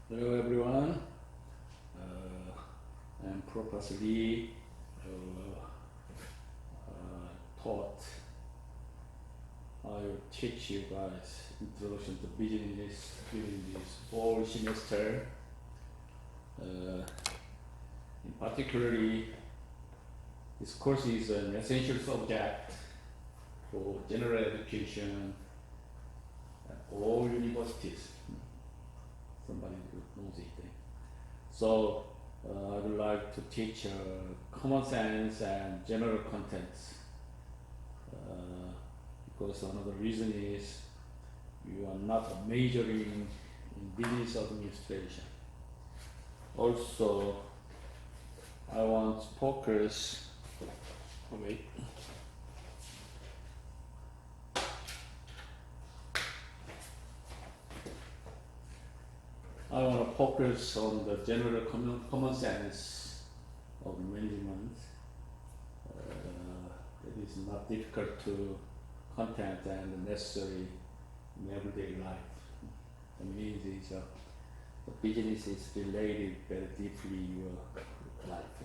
Hello everyone, I'm Professor Lee, taught, I will teach you guys introduction to business during this fall semester. In particularly, this course is an essential subject for general education at all universities. Somebody who knows it. So I would like to teach common sense and general contents because another reason is you are not majoring in business administration. Also, I want to focus. Wait. I want to focus on the general common sense of management. It is not difficult to content and necessary in everyday life. It means the business is related very deeply in your life.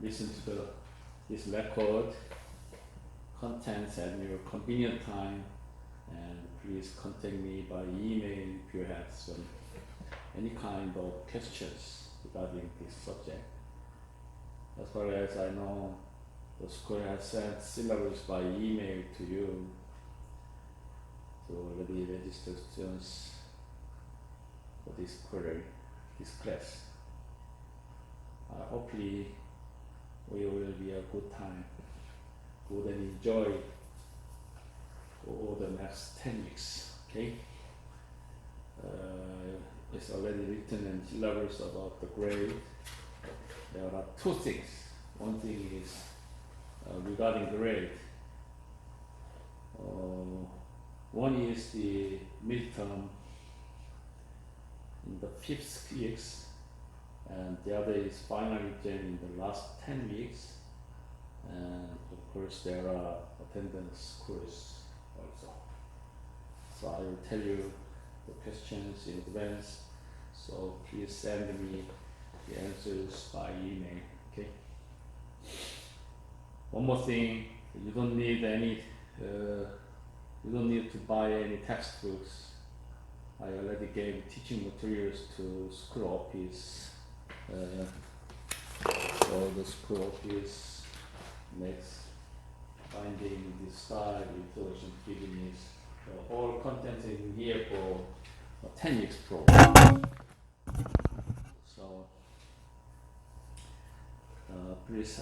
Listen to this record, contents at your convenient time, and please contact me by email if you have any kind of questions regarding this subject. As far as I know, the school has sent syllabus by email to you to already register students for this class. Hopefully, we will be a good time, good and enjoy for the next 10 weeks. Okay. It's already written in syllabus about the grade. There are two things. One thing is regarding grade. One is the midterm in the 5th weeks, and the other is final exam in the last 10 weeks. And of course, there are attendance scores also. So I will tell you the questions in advance. So please send me the answers by email. Okay. One more thing, you don't need to buy any textbooks. I already gave teaching materials to school office. So the school office makes finding the style, introduction to business. All content in here for 10 weeks program. So please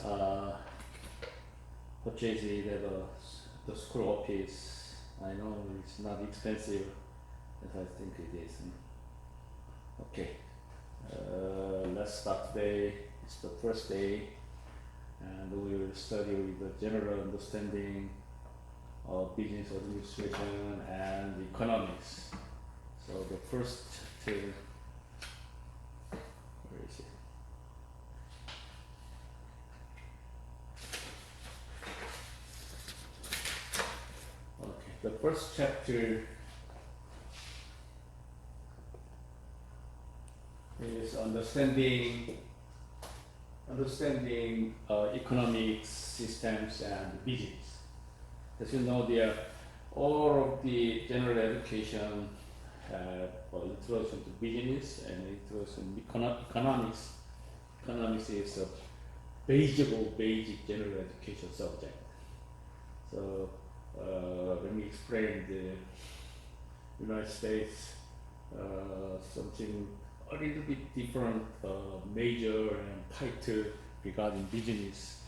purchase it at the school office. I know it's not expensive, as I think it is. Okay, let's start today. It's the first day, and we will study with the general understanding of business administration and economics. So the first two, where is it? Okay, the first chapter is understanding economic systems and business. As you know, all of the general education have introduction to business and introduction to economics. Economics is a basic general education subject. So let me explain the United States something a little bit different, major and title regarding business.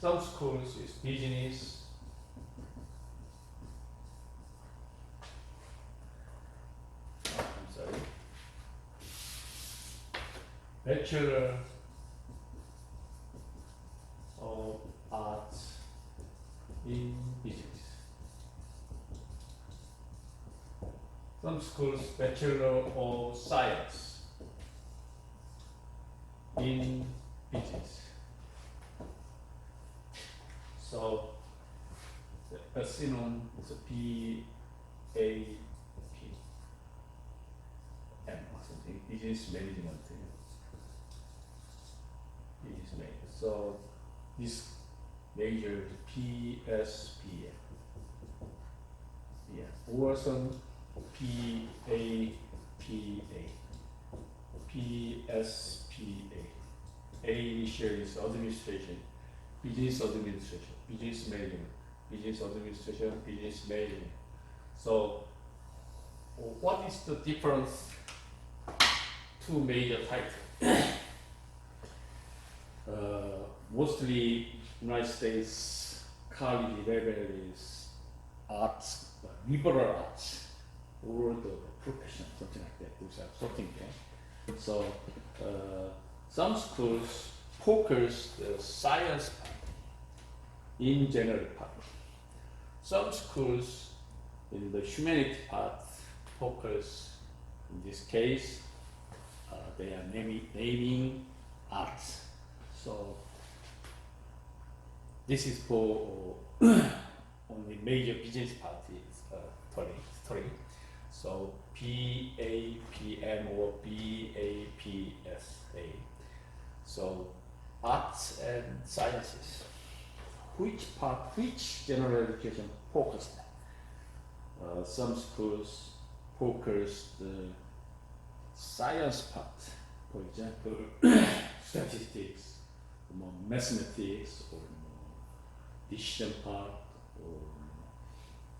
Some schools is business, I'm sorry, Bachelor of Arts in Business. Some schools Bachelor of Science in Business. So Synonym is B A P M or something. Business management. Business management. So this major PSPM. Yeah, or some PAPA. PSPA. A initial is administration, business administration, business management, business administration, business management. So, what is the difference? Two major titles. Mostly United States college level is arts, liberal arts, or the profession, something like that. Those are something there. So some schools focus the science part in general part. Some schools in the humanity part focus, in this case, they are naming arts. So this is for only major business part is studying. So BAPM or BAPSA. So arts and sciences. Which general education focus? Some schools focus the science part, for example, statistics, mathematics, or decision part, or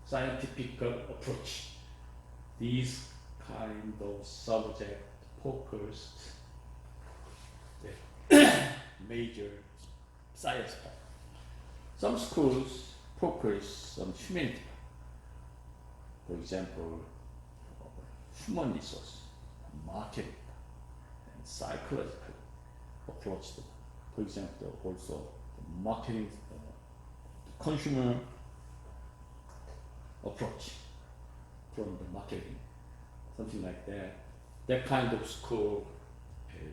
scientific approach. These kind of subject focused the major science part. Some schools focus on humanity. For example, human resource, marketing, and psychological approach. For example, also marketing, consumer approach from the marketing, something like that. That kind of school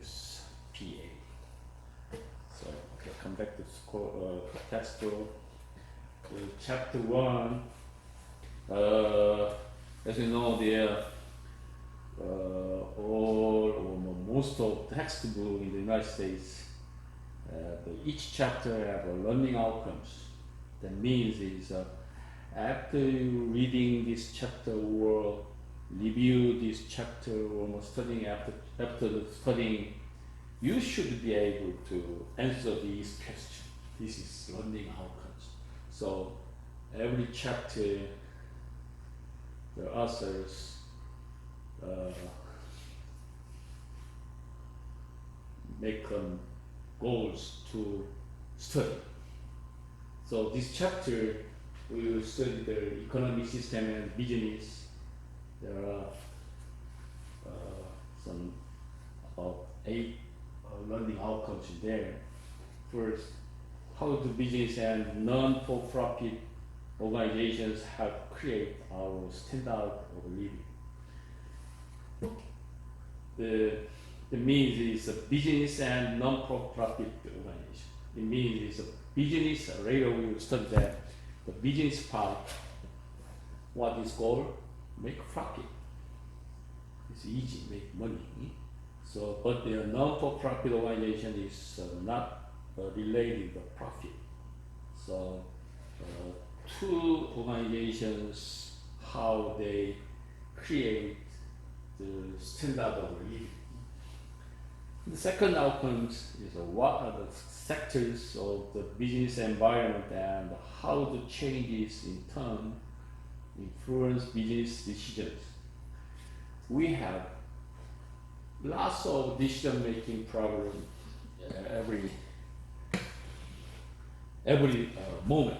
is PA. So okay, come back to school, textbook. Chapter 1. As you know, there all or most of textbook in the United States, each chapter have a learning outcomes. That means is after you reading this chapter or review this chapter or studying after the studying, you should be able to answer these questions. This is learning outcomes. So every chapter the authors make goals to study. So this chapter we will study the economic system and business. There are some about 8 learning outcomes there. First, how do business and non-for-profit organizations help create our standard of living? The means is a business and non-for-profit organization. It means it's a business. Later we will study that. The business part, what is goal? Make profit. It's easy, make money. So, but the non-for-profit organization is not related to profit. So, two organizations, how they create the standard of living. The second outcome is what are the sectors of the business environment and how the changes in turn influence business decisions. We have lots of decision-making problems every moment.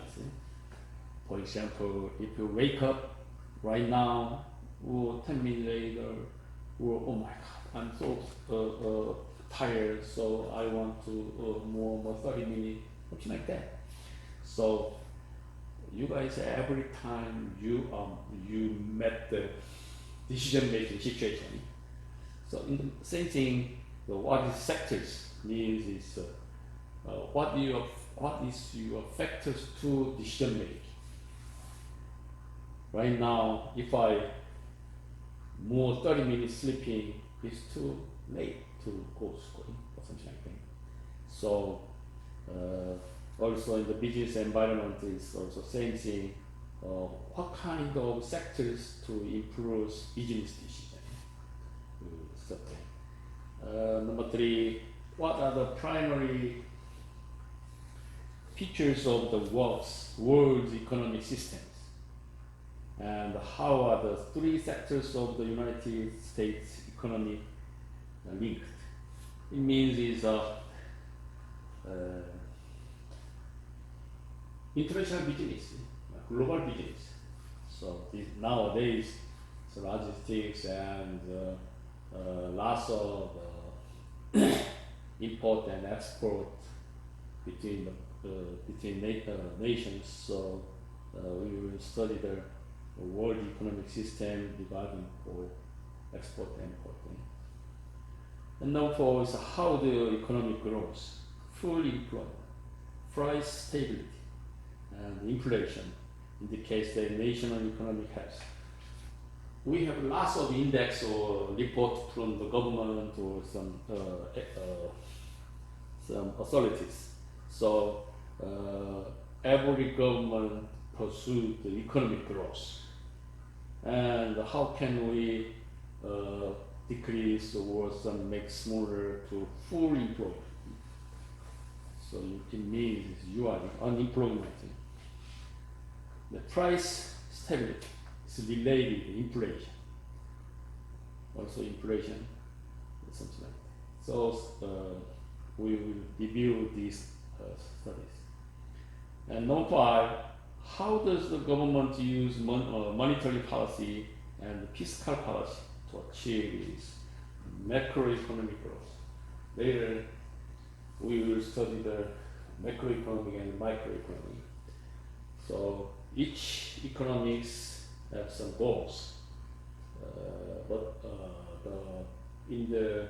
For example, if you wake up right now, or 10 minutes later, or oh my God, I'm so tired, so I want to more 30 minutes, something like that. So you guys, every time you met the decision-making situation. So in the same thing, what is sectors means is what is your factors to decision making. Right now, if I more 30 minutes sleeping, it's too late to go to school or something like that. So also in the business environment is also same thing. What kind of sectors to improve business decision? Number three, what are the primary features of the world's economic systems? And how are the three sectors of the United States economy linked? It means is international business, global business. So nowadays, so logistics and lots of import and export between nations. So we will study the world economic system regarding for export and importing. And now for how the economy grows, full employment, price stability, and inflation indicates the national economic health. We have lots of index or report from the government or some authorities. So every government pursues the economic growth. And how can we decrease or some make smaller to full employment? So it means you are unemployment. The price stability is related to inflation. Also inflation, something like that. So we will review these studies. And number 5, how does the government use monetary policy and fiscal policy to achieve its macroeconomic growth? Later, we will study the macroeconomic and microeconomic. So each economics have some goals, in the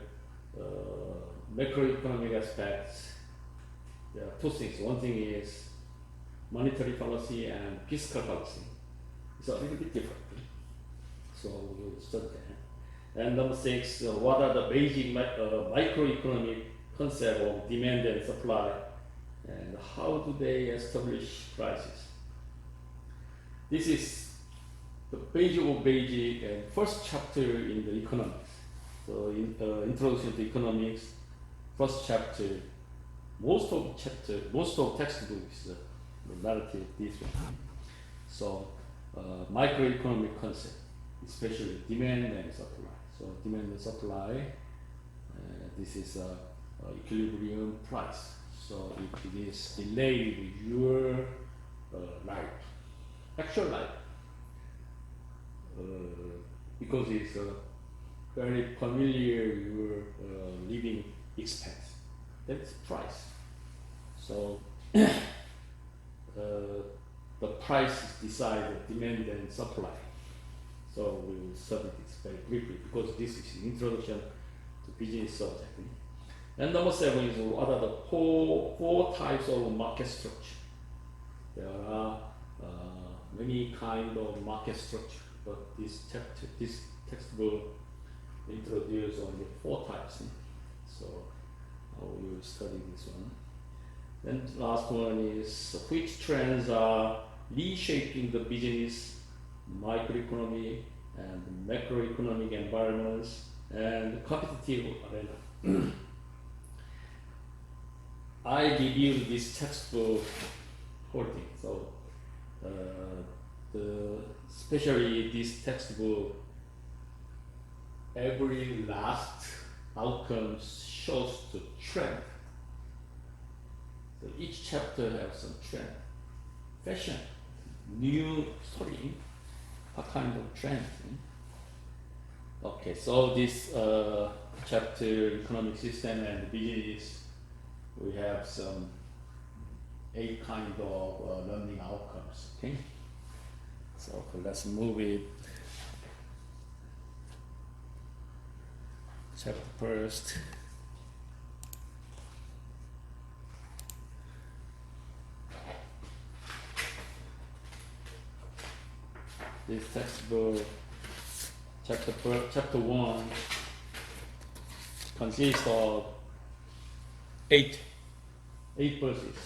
macroeconomic aspects, there are two things. One thing is monetary policy and fiscal policy. It's a little bit different. So we will study that. And number 6, what are the basic microeconomic concept of demand and supply, and how do they establish prices? This is the basic of basic and first chapter in the economics. So in introduction to economics, first chapter, most of textbooks narrative this one. So microeconomic concept, especially demand and supply. So demand and supply, this is equilibrium price. So it is related with your life, actual life, because it's very familiar your living expense. That's price. So the price decides the demand and supply. So we will study this very briefly because this is an introduction to business subject. And number 7 is what are the four types of market structure. There are many kind of market structure, but this textbook introduces only 4 types. So we will study this one. Then last one is which trends are reshaping the business, microeconomic and macroeconomic environments and competitive arena. I reviewed this textbook holding, so especially this textbook, every last outcome shows the trend. So each chapter has some trend, fashion, new story, what kind of trend. Okay, so this chapter, economic system and business, we have some 8 kind of learning outcomes. Okay, so let's move it. Chapter first. this textbook, chapter 1 consists of 8 verses.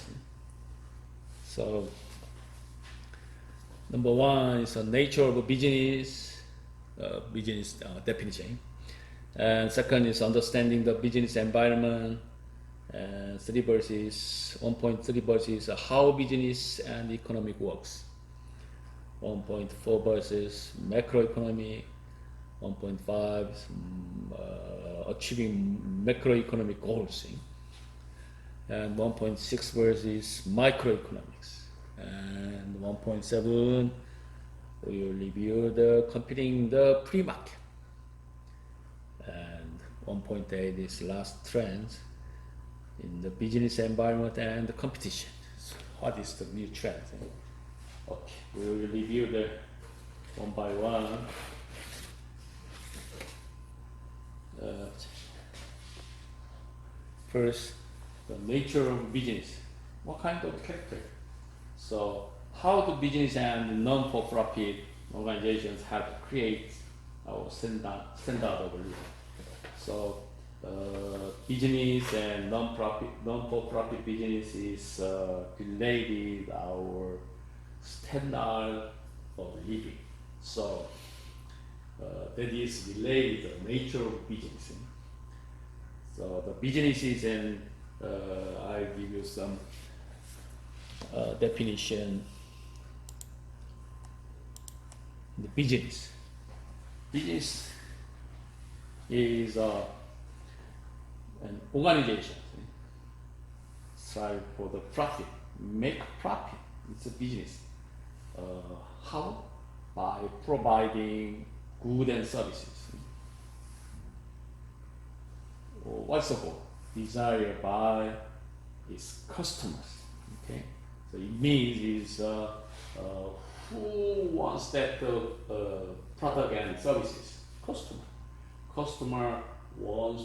So, number 1 is the nature of business, definition. And second is understanding the business environment. And 1.3 verses, how business and economic works. 1.4 verses, macroeconomic. 1.5, achieving macroeconomic goals. And 1.6 verses, microeconomics. And 1.7, we will review the competing the pre-market. And 1.8 is last trends in the business environment and the competition. So what is the new trend? Okay, we will review the one by one. First, the nature of business. What kind of character? So, how do business and non-for-profit organizations help create our standard of living? So, business and non-for-profit business is related our standard of living. So, that is related to the nature of business. So the businesses, and I give you some definition. The business is an organization strive for the profit, make profit. It's a business. How? By providing goods and services. What's the goal? Desired by its customers. Okay, so it means is who wants that product and services? Customer want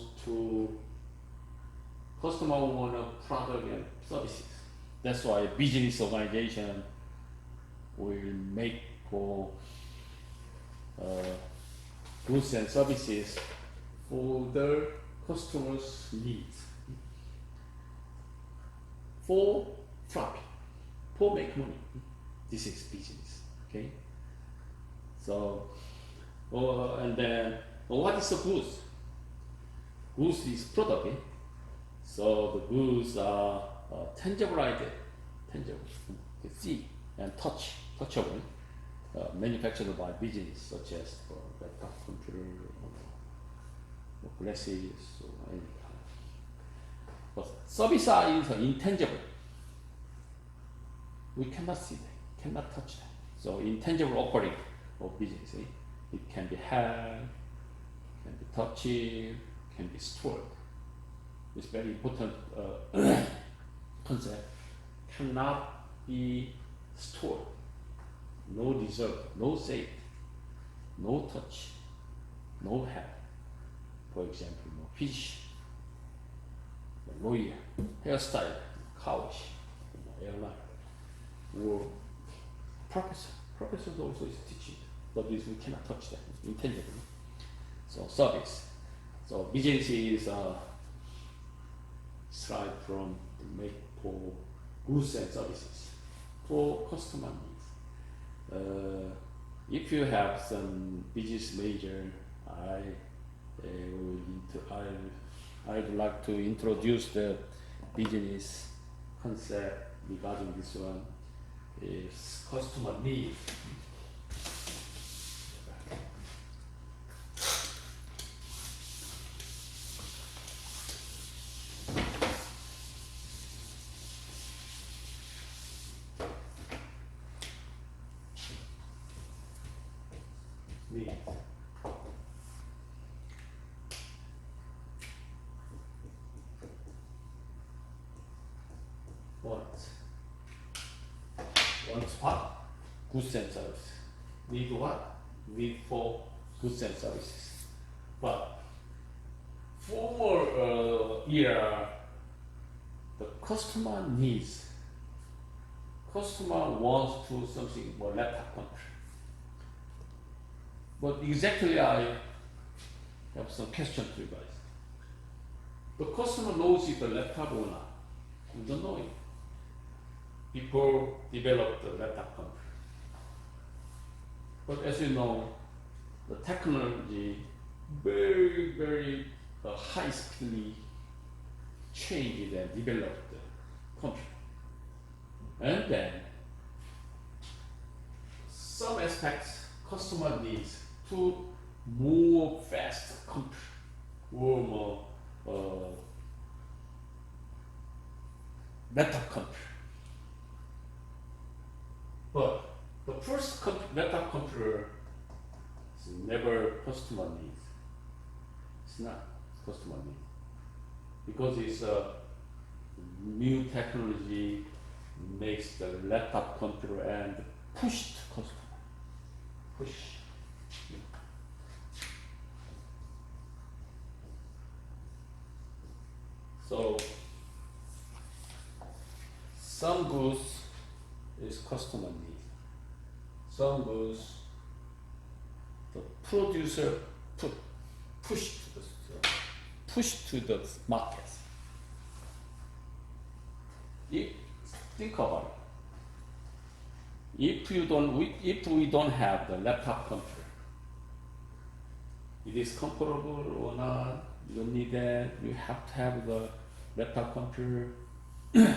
a product and services. That's why a business organization will make for goods and services for their customers' needs, for profit, for make money. This is business. Okay. So, and then what is the goods? Goods is product. So the goods are tangible item, tangible, you see and touchable, manufactured by business, such as laptop, computer, glasses, or any kind. But service is intangible. We cannot see them, cannot touch them. So intangible offering of business, it can be held, can be touched, can be stored. It's very important concept. Cannot be stored. No reserve, no safe, no touch, no help. For example, no fish, no lawyer, hairstyle, couch, airline, or professor. Professors also is teaching, but we cannot touch them, intangible. So service. So business is strive from to make for goods and services for customer needs. If you have some business major, I'd like to introduce the business concept regarding this one. Is customer need. What? Goods and services. Need what? Need for goods and services. But for era, the customer needs. Customer wants to something more laptop country. But exactly I have some question to you guys. The customer knows if the laptop or not. We don't know it. People develop the laptop computer. But as you know, the technology very, very high speedily changed and developed the computer. And then some aspects customer needs to more fast computer or more laptop computer. But the first laptop computer is never customer needs. It's not customer needs because it's a new technology makes the laptop computer and push to customer. Push. So some goods is customer need. Some goods the producer push to the market. Think about it. If we don't have the laptop computer, it is comfortable or not. You don't need that. You have to have the laptop computer. No need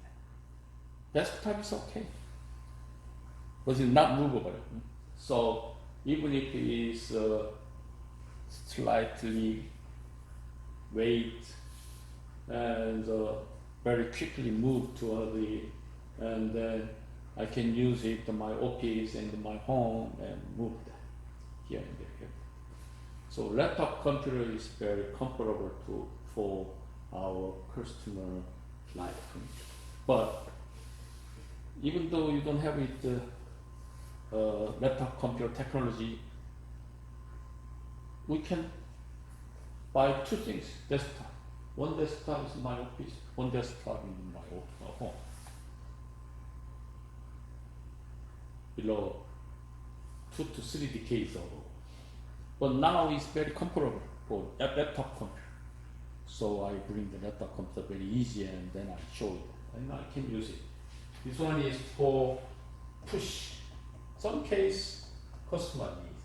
that. Desktop is okay, but it's not movable. So even if it is slightly weight and very quickly move to another, and then I can use it in my office and my home and move that here and there. So laptop computer is very comfortable for our customer life. But even though you don't have it, laptop computer technology, we can buy two things, desktop. One desktop is in my office, one desktop in my home. Below 2 to 3 decades ago. But now it's very comfortable for laptop computer. So I bring the laptop computer very easy and then I show it. And I can use it. This one is for push. Some case customer needs.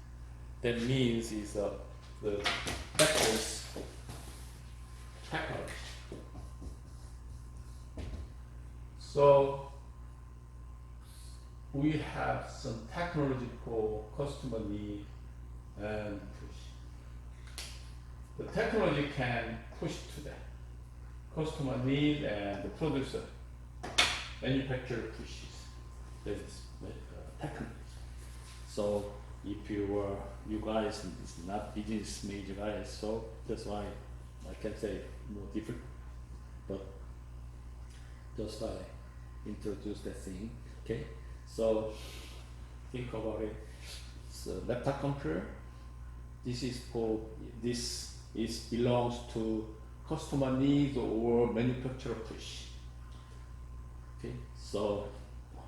That means is the backwards technology. So we have some technology for customer need and push. The technology can push to that. Customer need and the producer, manufacturer pushes. That is technology. So if you guys is not business major guys, so that's why I can say more different. But just I introduce that thing. Okay. So think about it. So laptop computer. This belongs to customer needs or manufacturer push. Okay. So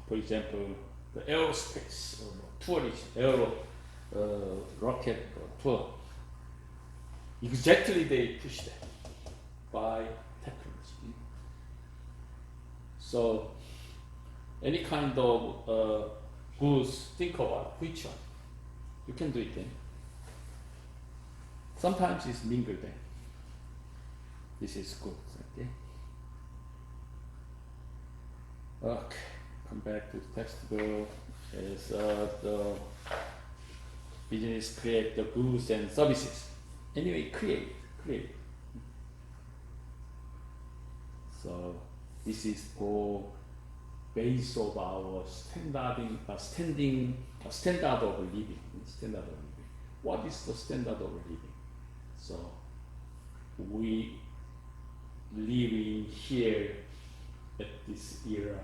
for example, the aerospace or tourism, rocket tour. Exactly they push that by technology. So any kind of goods, think about which one. You can do it then. Sometimes it's mingled then. This is good. Okay. Okay. Come back to the textbook. Is the business create the goods and services. Anyway, create. So this is for base of our standard of living. What is the standard of living? So we living here at this era,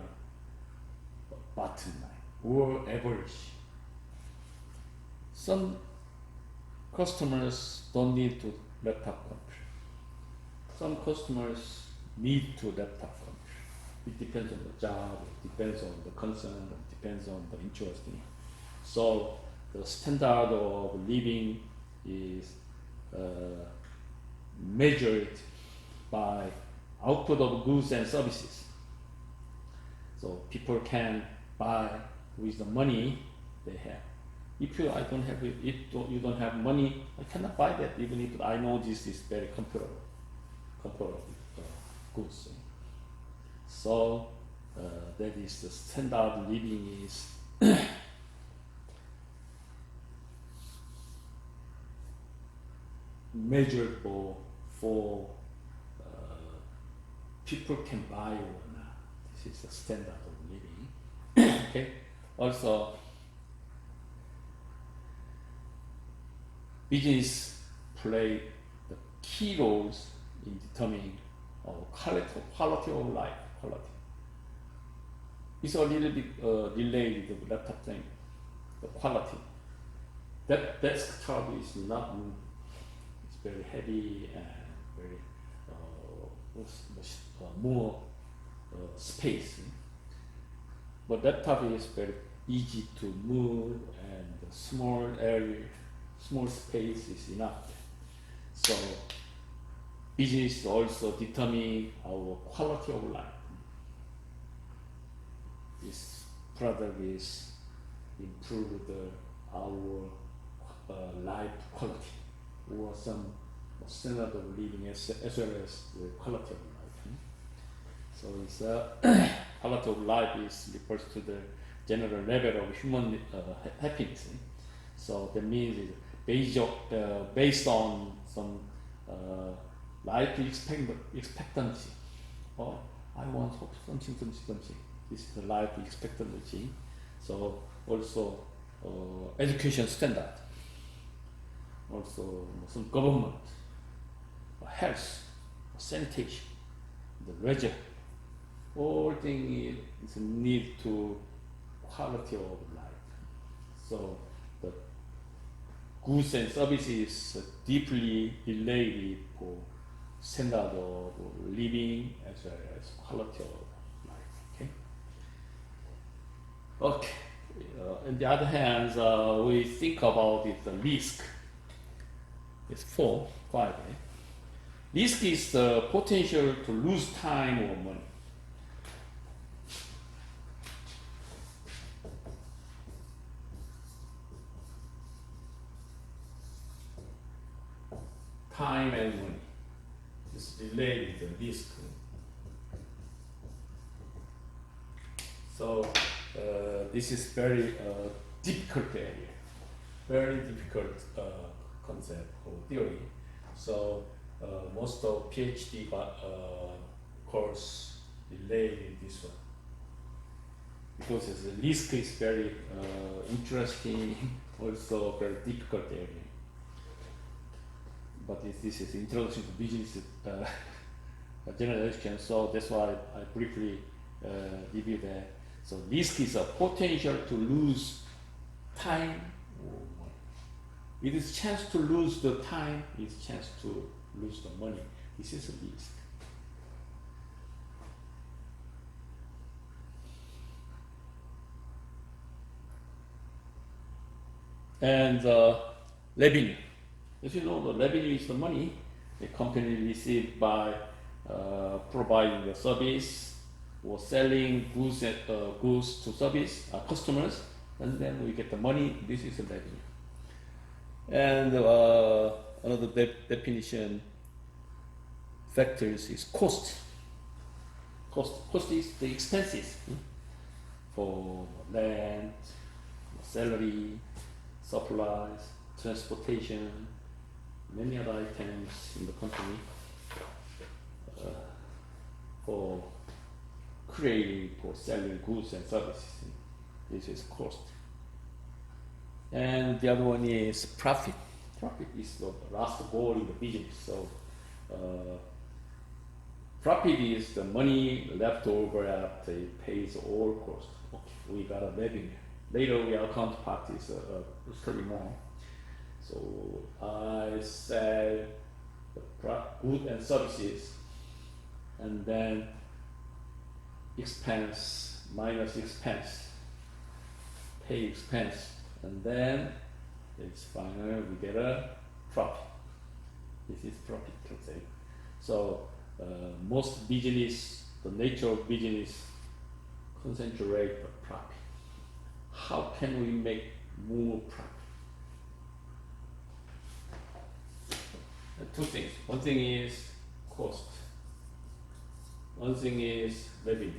bottom line or average. Some customers don't need to laptop computer. Some customers need to laptop computer. It depends on the job, it depends on the concern, it depends on the interest. So the standard of living is measured by output of goods and services. So people can buy with the money they have. If you don't have money, I cannot buy that, even if I know this is very comparable goods. So that is the standard living is measurable for people can buy or not. This is the standard of living. Okay. Also, business play the key roles in determining quality of life. It's a little bit related with the laptop thing. The quality. That desktop is not. It's very heavy and very more space. But laptop is very easy to move and the small area, small space is enough. So business also determine our quality of life. This product is improved our life quality or some standard of living as well as the quality of life. So it's quality of life is refers to the general level of human happiness. So that means based on some life expectancy. Oh, I want something. This is the life expectancy. So also education standard. Also some government, health, sanitation, the leisure. All things is need to quality of life. So the goods and services deeply related for standard of living as well as quality of life. Okay. On the other hand, we think about it, the risk. It's 5. Risk is the potential to lose time or money. Time and money is related to risk. So this is very difficult area, very difficult concept or theory. So most of PhD course related this one because the risk is very interesting, also very difficult area. But this is introduction to business general education, so that's why I briefly review that. So risk is a potential to lose time or money. It is chance to lose the time, it's chance to lose the money. This is a risk. And revenue. As you know, the revenue is the money the company receives by providing the service or selling goods to service customers, and then we get the money. This is the revenue. And another definition factors is cost. Cost is the expenses for land, salary, supplies, transportation, many other items in the company for creating, for selling goods and services. This is cost. And the other one is profit. Profit is the last goal in the business. So profit is the money left over after it pays all costs. Okay, we got a revenue. Later we account part is study more. So I sell the goods and services, and then expense minus expense, pay expense and then it's final, we get a profit. This is profit concept. So most business, the nature of business concentrate on profit. How can we make more profit? Two things. One thing is cost. One thing is revenue.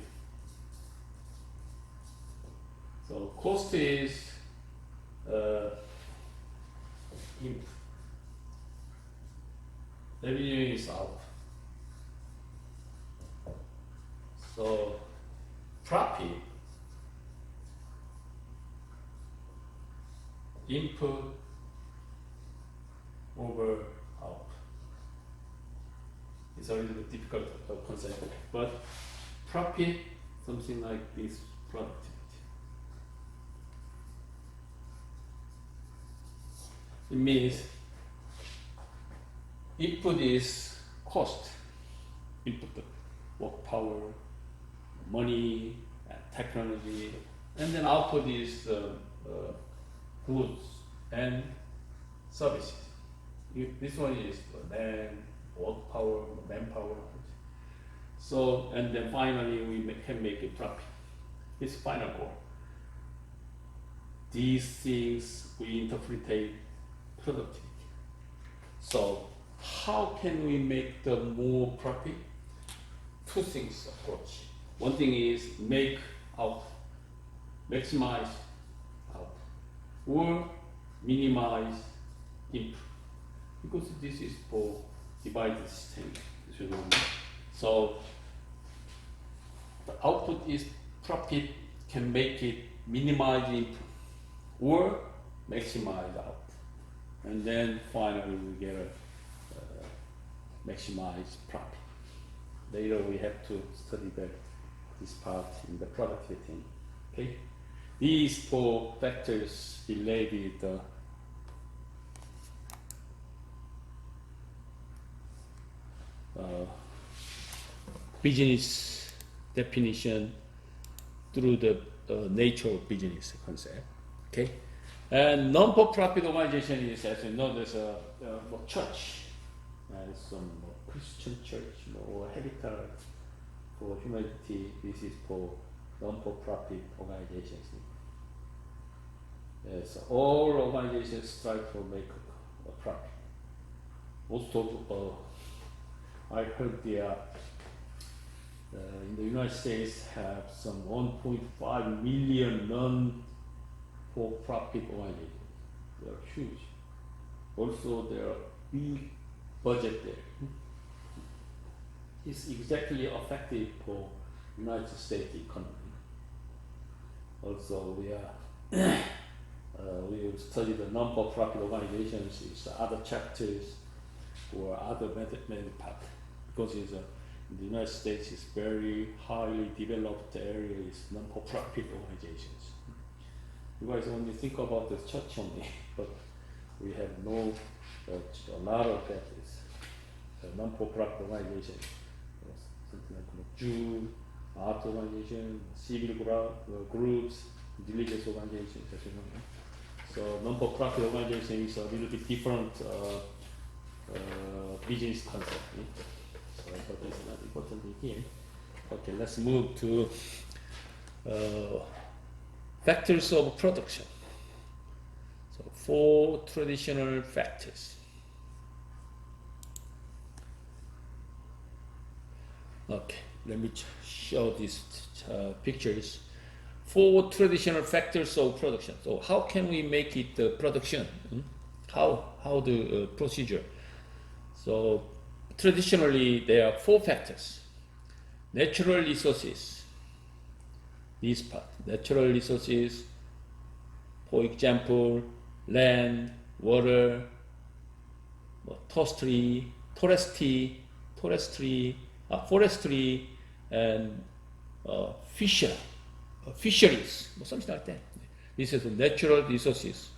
So cost is input. Revenue is out. So profit, input over out. It's a little bit difficult concept, but profit, something like this, productivity. It means input is cost, input, work power, money, technology, and then output is goods and services. This one is land, work power, manpower. So, and then finally we can make a profit. It's final goal. These things we interpret productivity. So, how can we make the more profit? Two things approach. One thing is make out, maximize out, or minimize input, because this is for divided system. So the output is profit, can make it minimize input or maximize out, and then finally we get a maximize profit. Later we have to study this part in the productivity. Okay, these four factors related business definition through the nature of business concept. Okay, and non-for-profit organization is, as you know, there's a church, some Christian church or Habitat for Humanity. This is for non-for-profit organizations. Yes, all organizations strive to make a profit. Most of I heard in the United States have some 1.5 million non-for-profit organizations. They are huge. Also, there are big budget there. It's exactly effective for United States economy. Also, we study the non-for-profit organizations, it's other chapters or other method path, because it's in the United States it's very highly developed area is non-for-profit organizations. You guys only think about the church only, but we have a lot of that is non-for-profit organizations. Something like Jew, art organization, civil groups, religious organizations, as you know. So non-for-profit organization is a little bit different business concept. So I thought this is not important here. Okay, let's move to factors of production. So 4 traditional factors. Okay, let me show these pictures. 4 traditional factors of production. So how can we make it production? How the procedure? So traditionally there are 4 factors. Natural resources. This part, natural resources. For example, land, water, forestry, and fisheries, something like that. This is natural resources,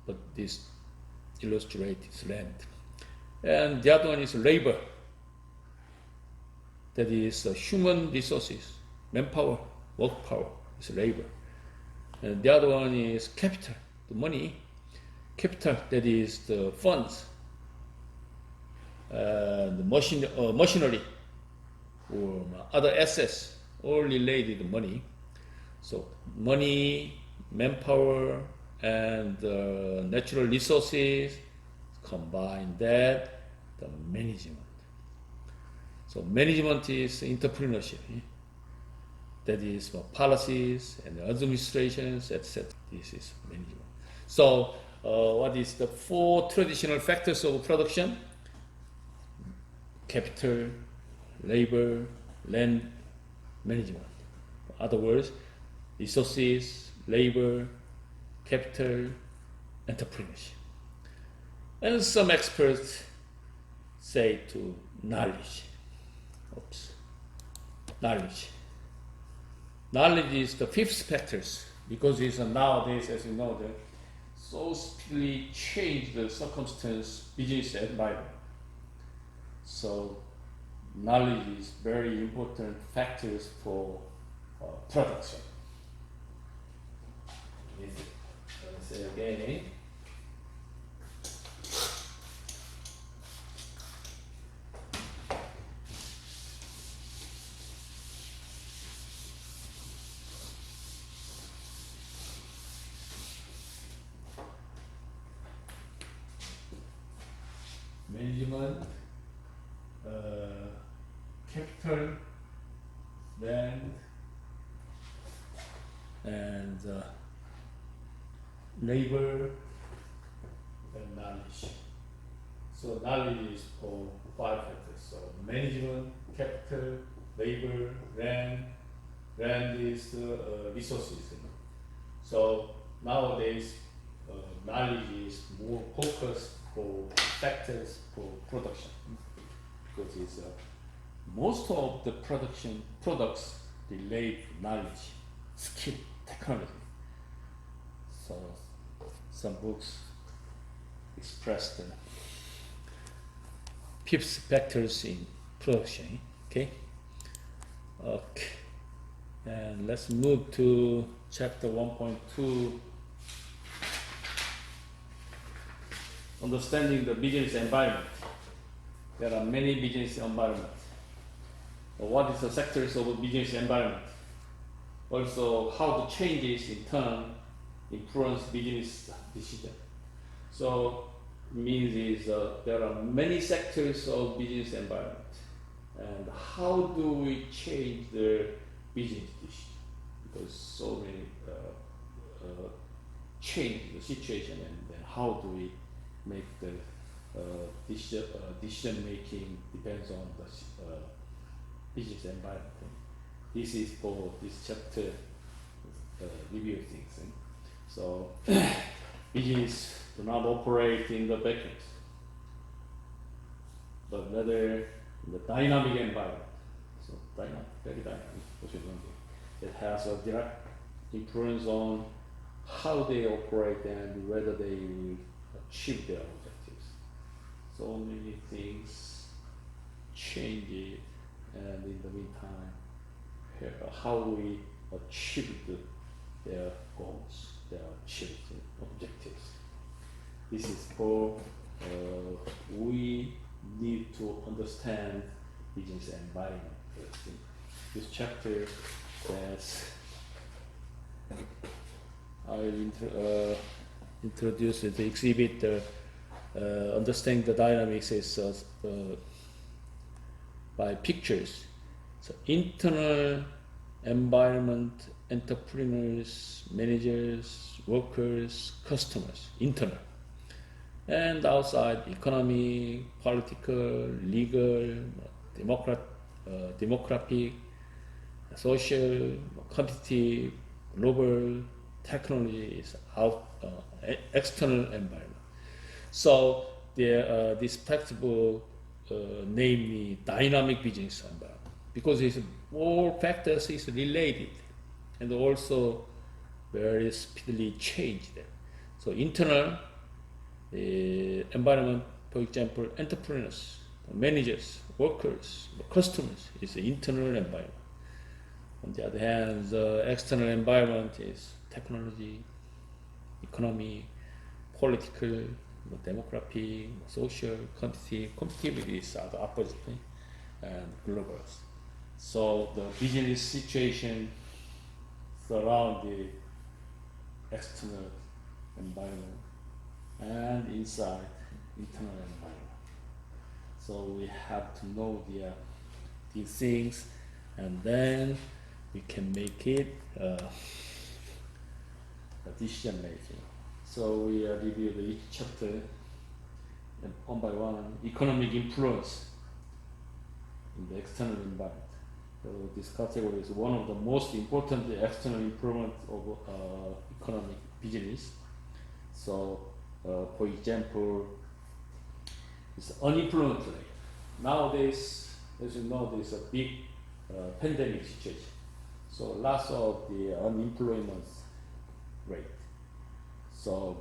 but this illustrates land. And the other one is labor. That is human resources, manpower, work power is labor. And the other one is capital, the money. Capital, that is the funds, the machinery, or other assets, all related to money. So money, manpower, and natural resources, combine that, the management. So management is entrepreneurship. That is for policies and administrations, etc. This is management. So what is the 4 traditional factors of production? Capital, labor, land, management. In other words, resources, labor, capital, entrepreneurship. And some experts say to knowledge. Knowledge. Knowledge is the 5th factors, because it's nowadays, as you know, the so speedily change the circumstance, business environment. So knowledge is very important factors for production. Let's say again. Management, capital, land, and labor, and knowledge. So knowledge is for 5 factors. So management, capital, labor, land. Land is the resources. So nowadays, knowledge is more focused for factors for production, because it's most of the production products relate knowledge, skill, technology. So some books express the 5 factors in production. Okay. And let's move to chapter 1.2. Understanding the business environment. There are many business environments. What is the sectors of a business environment? Also, how the changes in turn influence business decision. So, it means is there are many sectors of business environment, and how do we change the business decision? Because so many change the situation, and then how do we make the decision making depends on the business environment. This is for this chapter review things. So business do not operate in the vacuum, but rather in the dynamic environment. So dynamic, very dynamic. It has a direct influence on how they operate and whether they will achieve their objectives. So many things change it, and in the meantime, how we achieve their goals, their achieved objectives. This is for we need to understand business environment. This chapter says I will introduce the exhibit. Understanding the dynamics is by pictures. So internal environment, entrepreneurs, managers, workers, customers, internal. And outside, economy, political, legal, demographic, social, competitive, global, technology is external environment. So this textbook namely dynamic business environment, because it's all factors is related and also very speedily changed. So internal environment, for example, entrepreneurs, managers, workers, customers is the internal environment. On the other hand, the external environment is technology, economy, political, demography, social, quantitative. Quantitative is the opposite, and global. So the business situation surround the external environment and inside internal environment. So we have to know these things, and then we can make it a decision making. So we reviewed each chapter and one by one. Economic influence in the external environment. So this category is one of the most important external influence of economic business. So, for example, it's unemployment rate. Nowadays, as you know, there's a big pandemic situation. So lots of the unemployment rate. So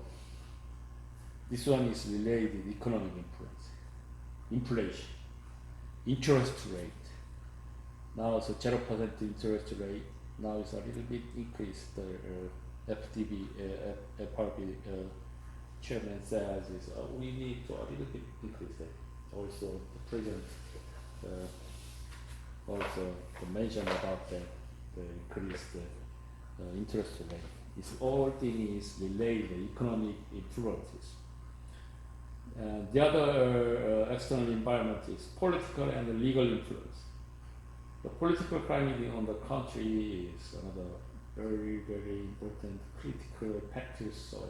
this one is related economic influence, inflation, interest rate. Now it's a 0% interest rate. Now it's a little bit increased. The FRB chairman says is we need to a little bit increase that. Also, the president also mentioned about the increased interest rate. It's all things related economic influences. And the other external environment is political and legal influence. The political climate on the country is another very, very important critical factors of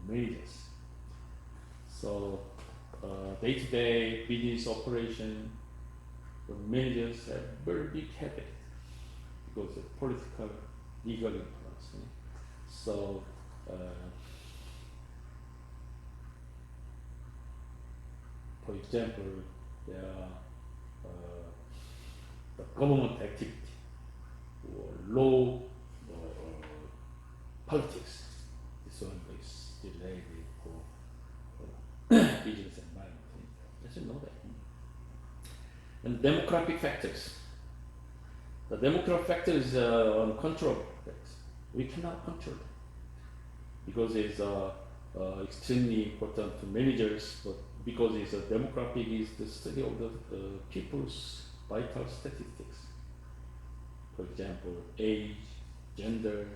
managers. So day-to-day business operation, the managers have very big headache because of political, legal influence. So for example, there are the government activity or law or politics. This one is related for business environment. As you know that. And demographic factors. The demographic factor is uncontrollable. We cannot control it because it's extremely important to managers, but because it's a demographic is the study of the people's vital statistics. For example, age, gender,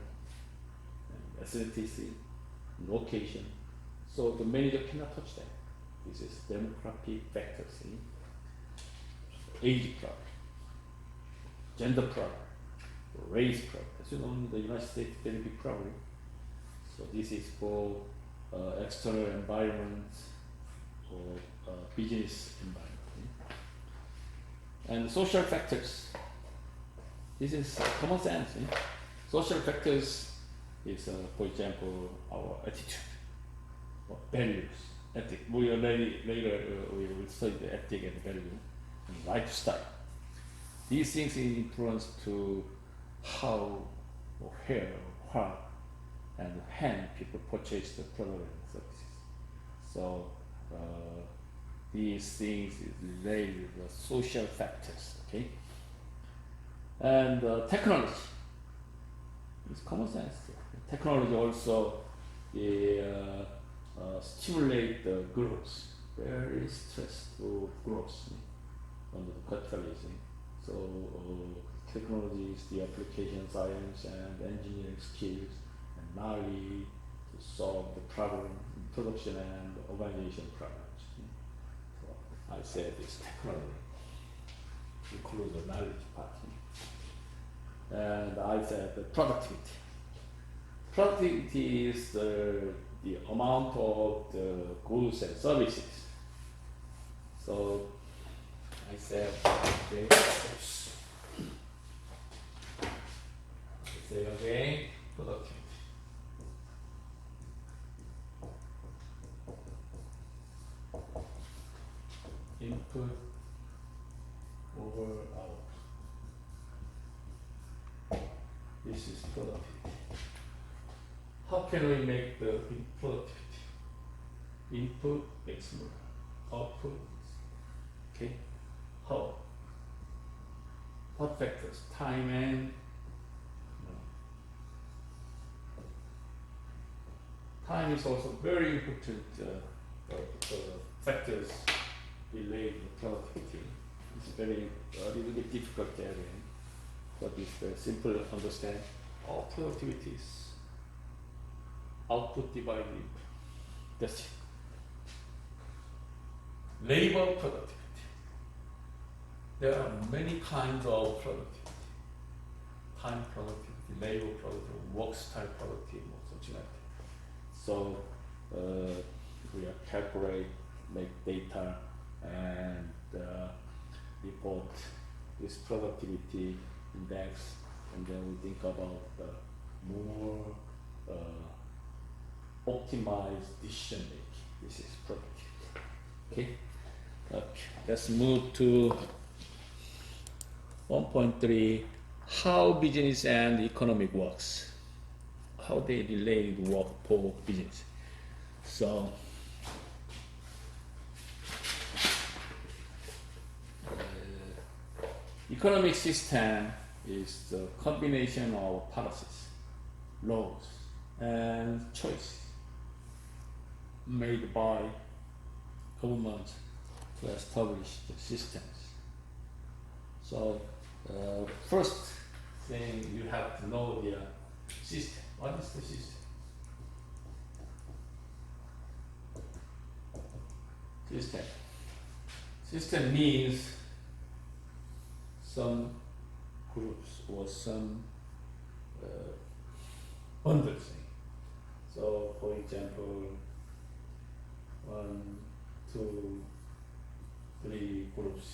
ethnicity, location. So the manager cannot touch that. This is demographic factors. Age problem, gender problem, race problem. As you know, in the United States, very big problem. So this is for external environment or business environment. And social factors. This is common sense. Social factors is, for example, our attitude, or values, ethic. We already later we will study the ethic and value and lifestyle. These things influence to how or where or what and when people purchase the product and services. So these things is related to the social factors, okay? And technology is common sense. Technology also stimulate the growth, very stressful growth under the capitalism. So technology is the application science and engineering skills and knowledge to solve the problem, production and organization problems. So I said this technology includes the knowledge part. And I said the productivity. Productivity is the amount of the goods and services. So I said, okay, I say again, productivity. Input over out. This is productivity. How can we make the productivity? Input makes more, output, okay? How? What factors? Time and time is also very important factors relate to productivity. It's very a little bit difficult area, but it's very simple to understand. All productivity is output divided input. That's it. Labor productivity. There are many kinds of productivity. Time productivity, labor productivity, work style productivity, or something like that. So we calculate, make data, and report this productivity index, and then we think about the more optimized decision making. This is productivity. Okay. Let's move to 1.3. How business and economic works. How they relate work for business. So economic system is the combination of policies, laws, and choices made by government to establish the systems. So first thing you have to know the system. What is the system? System means some groups or some bundles. So for example, 1, 2, 3 groups,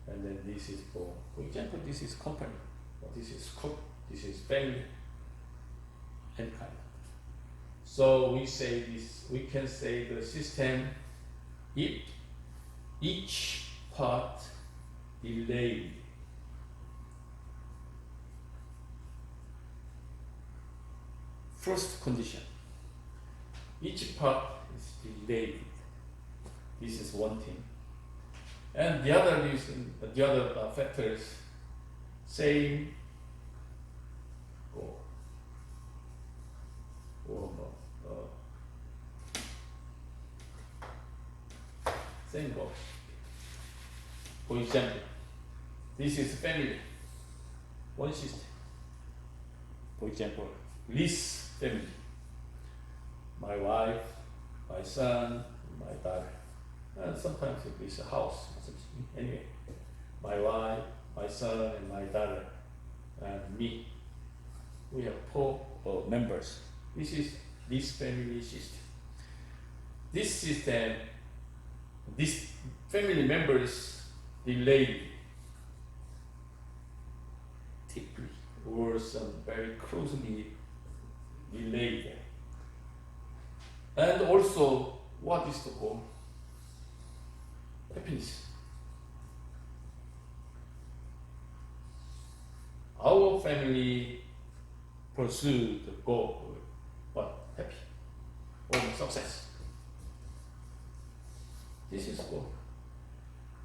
and then this is for example, this is company, or this is group, this is family, and kind. So we say this, we can say the system, if each part delayed first condition, each part is delayed. This is one thing. And the other reason, the other factors, same goal. Same goal. For example, this is family, one system. For example, this family, my wife, my son, my daughter. And sometimes it is a house. Anyway, my wife, my son, and my daughter, and me. We have 4 members. This is this family system. This system, these family members delayed deeply or some very closely delayed. And also, what is the goal? Happiness. Our family pursued the goal, but happy or success. This is goal.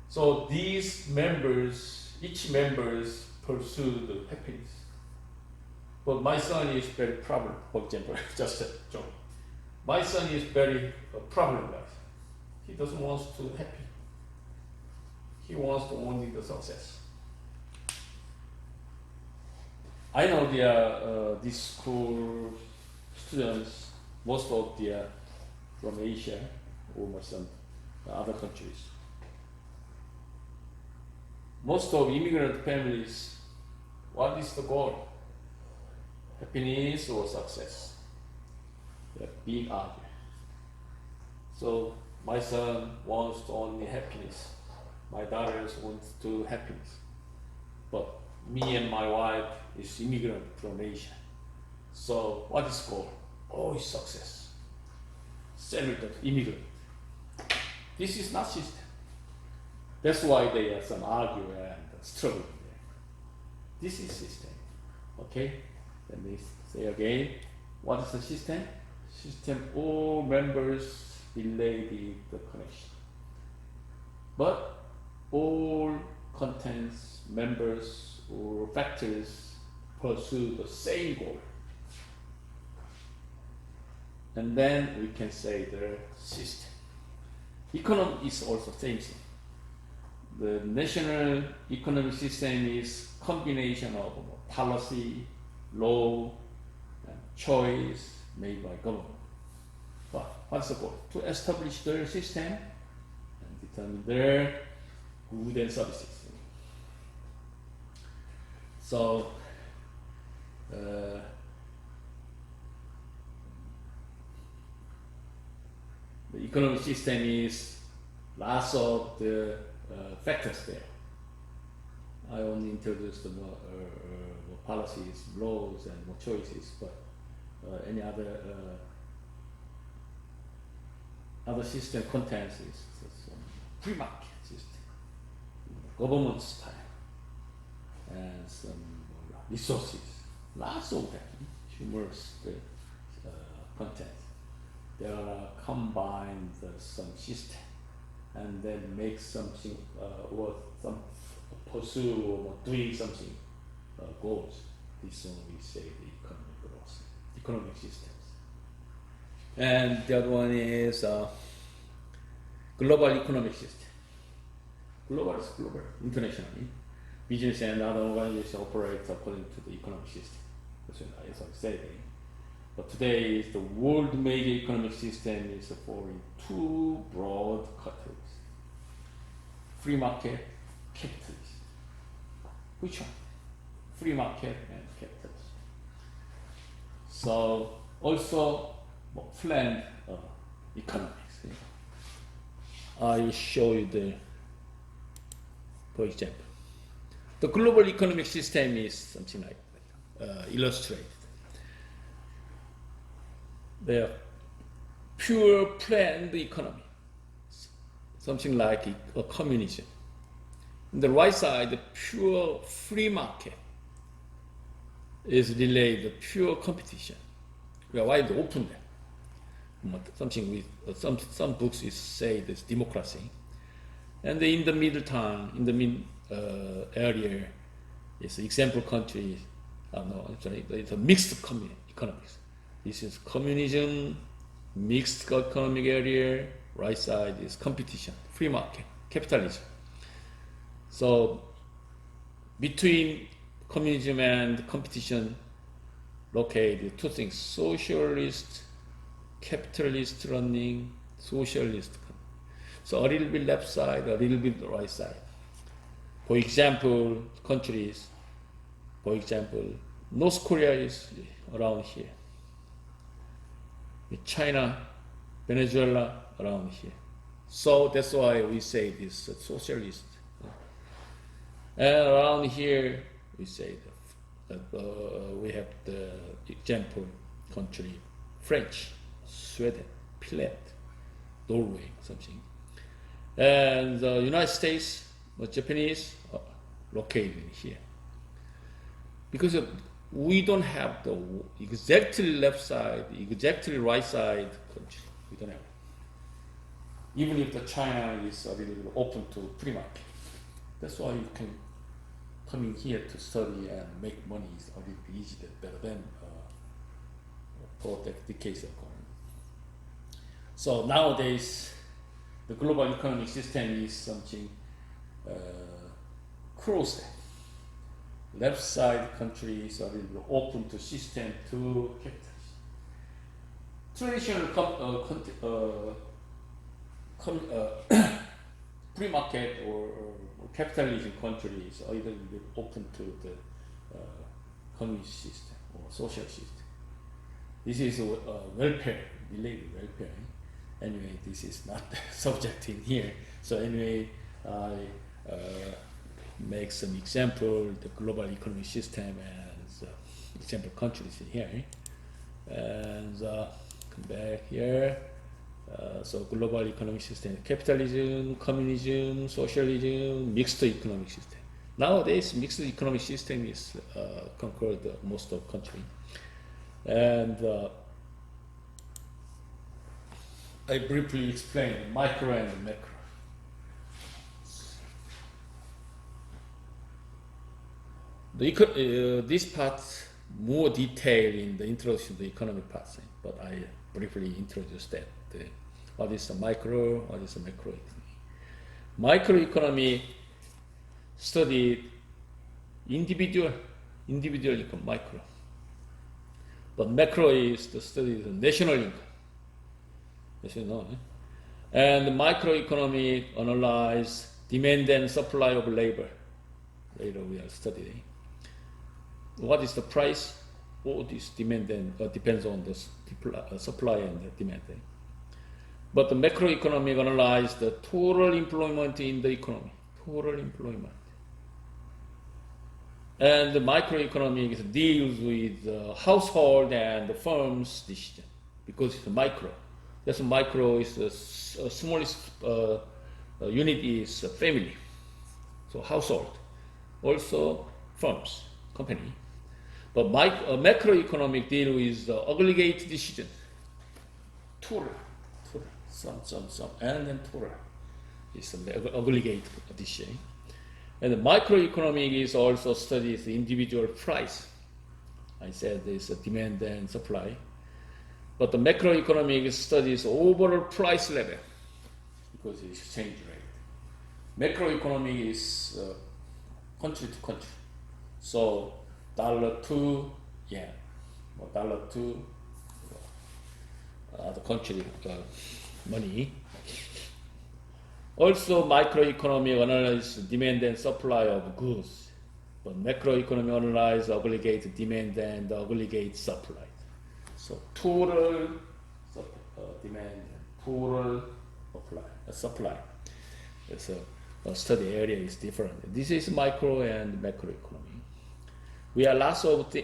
So these members, each members pursue the happiness. But my son is very problem. For example, just a joke. My son is very problem-wise. He doesn't want to happy. He wants to only the success. I know these school students, most of them are from Asia or some other countries. Most of immigrant families, what is the goal? Happiness or success? They're big argument. So my son wants only happiness. My daughters want to happiness. But me and my wife is immigrant from Asia. So what is goal? Oh, it's success. Celebrate immigrant. This is not system. That's why they are some argue and struggle there. This is system. Okay? Let me say again. What is the system? System, all members relay the connection. But all contents, members, or factors pursue the same goal. and then we can say the system. Economy is also same thing. The national economic system is combination of policy, law, and choice made by government. But what's the goal? To establish their system and determine their goods and services. So the economic system is lots of the factors there. I only introduced the more policies, laws, and more choices, but any other system contains is some free market system, government style, and some resources, lots of them, humorous content. They are combined some system and then make something or some pursue or doing something goals. This one we say the economic growth, economic systems. And the other one is global economic system. Global is global, internationally. Business and other organizations operate according to the economic system. That's what I said. But today, the world major economic system is following two broad categories: free market, capitalism. Which one? Free market and capitalism. So also planned economics. I will show you for example, the global economic system is something like illustrated. They are pure planned economy, something like a communism. On the right side, the pure free market is related to pure competition. We are wide open there. Something with some books is say this democracy, and in the middle time, in the mid area, is example country. It's a mixed economics. This is communism, mixed economic area. Right side is competition, free market, capitalism. So between communism and competition, located two things: socialist, capitalist running, socialist. So a little bit left side, a little bit right side. For example, countries. For example, North Korea is around here. China, Venezuela around here. So that's why we say this socialist. And around here we say that we have the example country French, Sweden, Finland, Norway, something. And the United States or Japanese are located here. Because we don't have the exactly left side, exactly right side country. We don't have it. Even if the China is a little bit open to free market. That's why you can come in here to study and make money is a little bit easier, better than for the case of going. So nowadays, the global economic system is something crossed. Left side countries are a little bit open to system to capitalism. Traditional free market or capitalism countries are either open to the communist system or social system. This is welfare, related welfare. Anyway, this is not the subject in here. So anyway, I make some example, the global economic system and example countries in here. And come back here. So global economic system, capitalism, communism, socialism, mixed economic system. Nowadays, mixed economic system is conquered most of country. And I briefly explain micro and macro. This part more detail in the introduction to economic parts, but I briefly introduced that. What is the micro, what is the macroeconomy? Microeconomy studied individual income, micro. But macro is the study of the national income. As you know. And microeconomy analyze demand and supply of labor. Later we are studying. What is the price? All this demand and depends on the supply and the demand. But the macroeconomic analyze the total employment in the economy. Total employment. And the microeconomics deals with the household and the firm's decision because it's a micro. That's micro is the smallest unit is family, so household, also firms, company. But macroeconomic deal with the aggregate decision, total, some, and then total is the aggregate decision. And the microeconomic is also studies the individual price. I said there's a demand and supply. But the macroeconomic studies overall price level because it's exchange rate. Macroeconomic is country to country. So dollar to yen, or dollar to the country money. Also, microeconomic analyze demand and supply of goods, but macroeconomic analyze aggregate demand and aggregate supply. So total demand and total supply. So a study area is different. This is micro and macroeconomy. We have lots of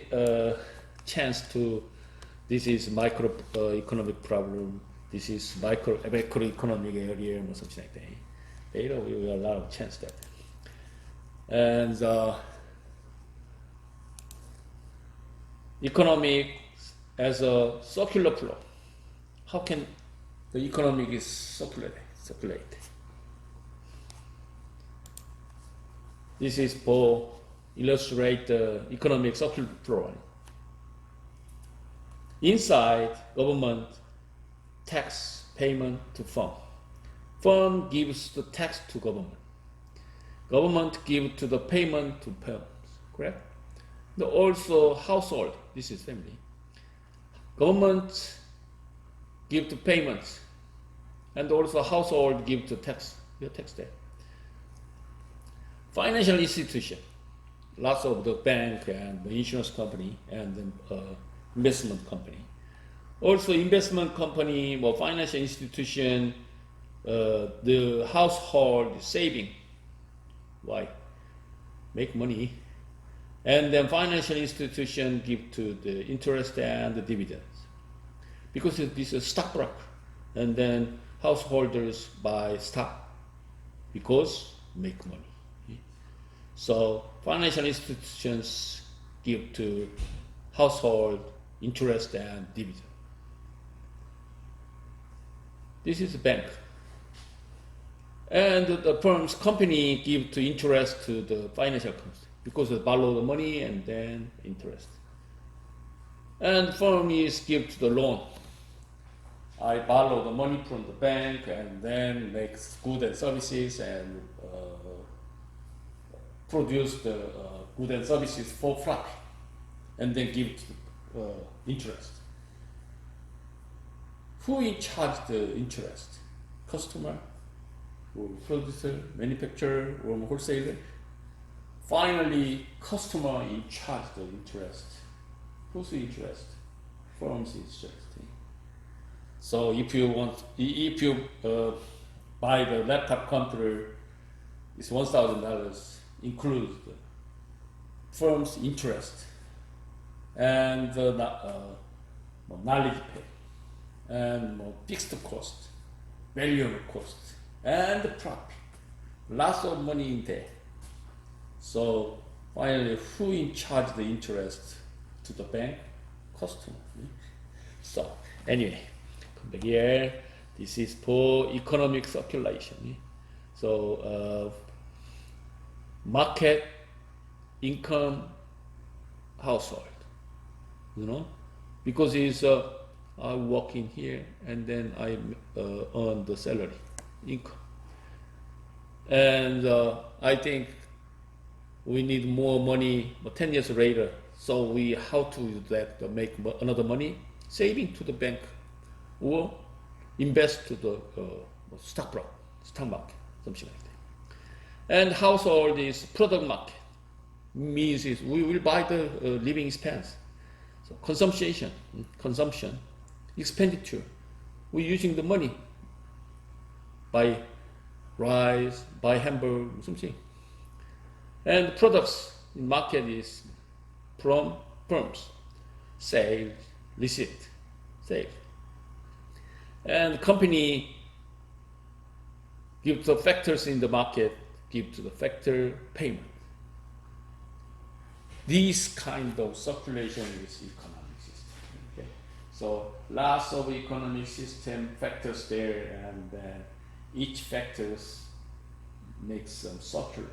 chance to. This is microeconomic problem. This is macroeconomic area or something like that. Later we will have a lot of chance that. And economic as a circular flow. How can the economic is circulate? This is for illustrate the economic circular flow. Inside government tax payment to firm. Firm gives the tax to government. Government gives to the payment to firms. Correct? Also household. This is family. Government give to payments, and also household give to tax. Your tax there. Financial institution, lots of the bank and the insurance company and the investment company. Also investment company or financial institution, the household saving. Why? Make money. And then financial institution give to the interest and the dividends. Because this is stockbroker. And then householders buy stock because make money. So financial institutions give to household interest and dividend. This is a bank. And the firm's company give to interest to the financial company because they borrow the money and then interest. And firm is give to the loan. I borrow the money from the bank and then makes goods and services and produce the goods and services for profit and then give interest. Who in charge the interest? Customer, or producer, manufacturer, or wholesaler? Finally, customer in charge the interest. Who's the interest? Firm's interest. So if you buy the laptop computer, it's $1,000, includes the firm's interest and the knowledge pay and fixed cost, variable cost, and the profit. Lots of money in there. So finally, who in charge the interest to the bank? Customer. So anyway, come back here. This is for economic circulation. So market, income, household. you know, because it's I work in here and then I earn the salary, income, and I think we need more money 10 years later. So we how to use that to make another money, saving to the bank, or invest to the stock market, something like that. And household is product market, means is we will buy the living expense. So consumption, expenditure. We're using the money, buy rice, buy hamburger, something. And products in market is from firms, sales, receipt, sales. And company give the factors in the market, give to the factor payment. This kind of circulation is economic system. Okay? So lots of economic system factors there, and then each factors makes them circulate.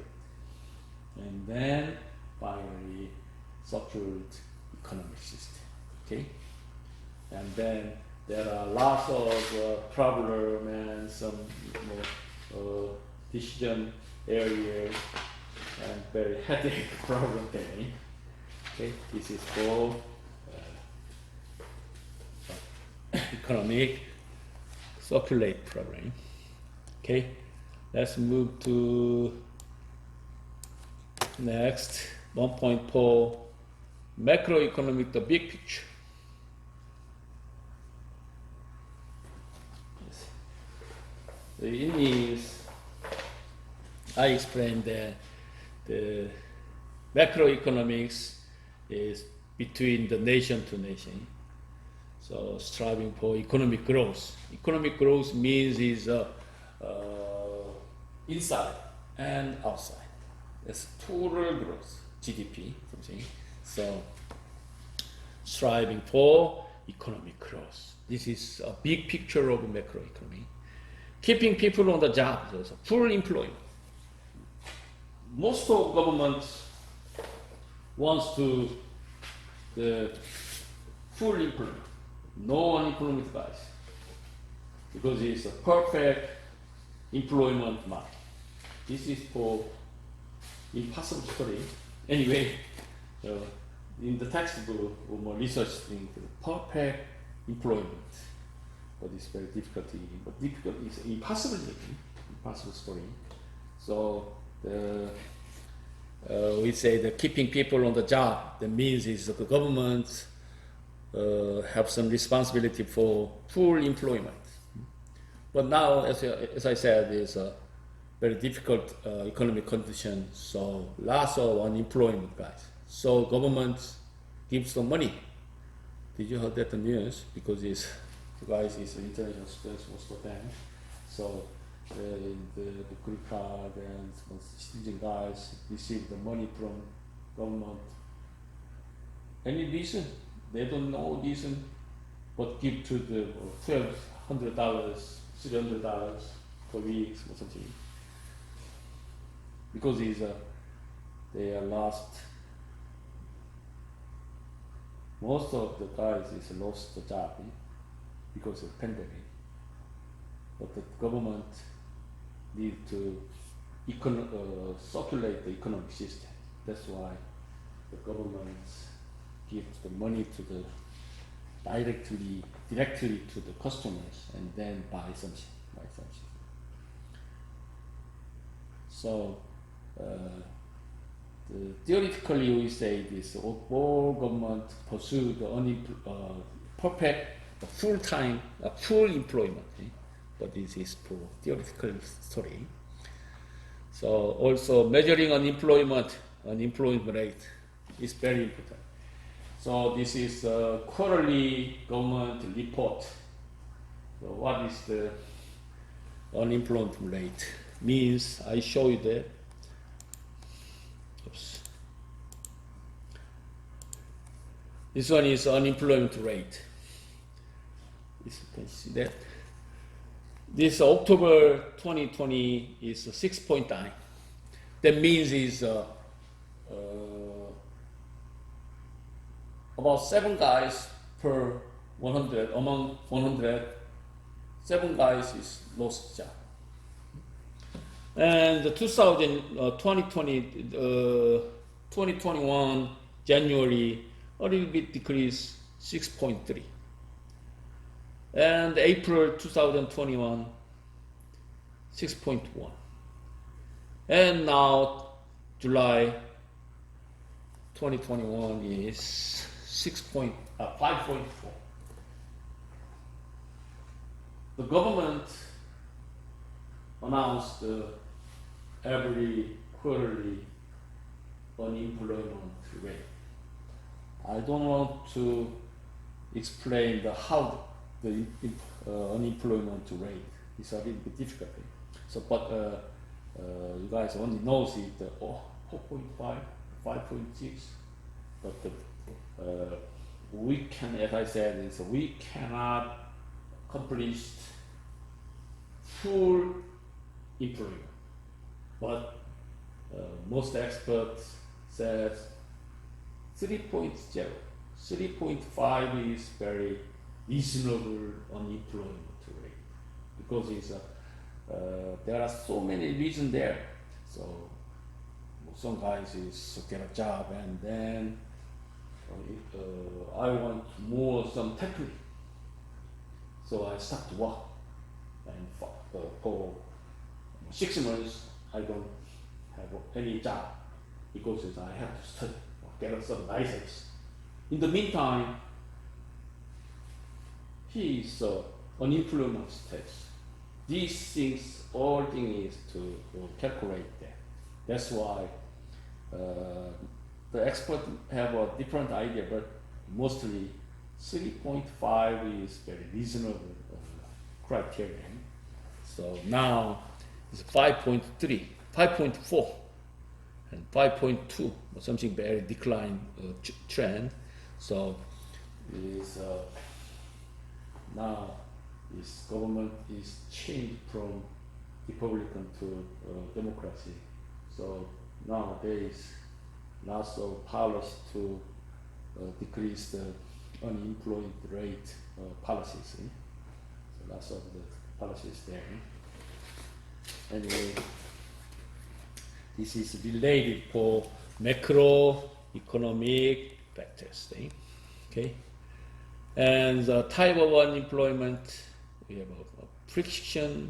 And then finally circulate economic system. Okay? And then there are lots of problem and some decision areas and very headache problem there. Okay, this is for economic circulate problem. Okay, let's move to next 1.4 macroeconomic, the big picture. Yes. It means I explained that the macroeconomics is between the nation to nation. So striving for economic growth. Economic growth means is inside and outside. It's total growth, GDP, something. So striving for economic growth. This is a big picture of macroeconomy. Keeping people on the job, so full employment. Most of governments wants to the full employment, no unemployment guys, because it's a perfect employment market. This is for impossible story. Anyway, in the textbook, we more research thing, perfect employment, but it's very difficult. But difficult is impossible story. So we say that keeping people on the job, that means is that the government have some responsibility for full employment. But now, as I said, it's a very difficult economic condition, so lots of unemployment guys. So government gives them money. Did you heard that the news? Because it's the guys is international students most of them. So the green card and citizen guys receive the money from government. Any reason? They don't know reason, but give to the $1,200, $300 per week or something. Because they are lost. Most of the guys is lost the job because of pandemic. But the government need to circulate the economic system. That's why the government gives the money to the directly to the customers and then buy something. So theoretically we say this: all government pursue the perfect full-time full employment. But this is for theoretical story. So also measuring unemployment rate is very important. So this is a quarterly government report. So what is the unemployment rate? Means I show you that. Oops. This one is unemployment rate. You can see that. This October 2020 is 6.9. That means is about 7 guys per 100. Among 100, 7 guys is lost job. And the 2021 January, a little bit decrease, 6.3. And April 2021, 6.1. And now July 2021 is 5.4. The government announced every quarterly unemployment rate. I don't want to explain how the unemployment rate is a little bit difficult. So, but you guys only knows it 4.5, 5.6. But we can, as I said, is we cannot accomplish full employment. But most experts says 3.0, 3.5 is very reasonable unemployment rate because it's there are so many reasons there. So some guys is get a job and then I want more some technique. So I start to work and for 6 months I don't have any job because I have to study or get some license. In the meantime, he is unemployment status. These things, all things is to calculate that. That's why the experts have a different idea, but mostly 3.5 is very reasonable criterion. So now it's 5.3, 5.4, and 5.2, something very decline trend. So is now this government is changed from Republican to democracy. So nowadays, lots of policies to decrease the unemployed rate policies. So lots of the policies there. Anyway, this is related for macroeconomic factors. Okay, and the type of unemployment, we have a frictional,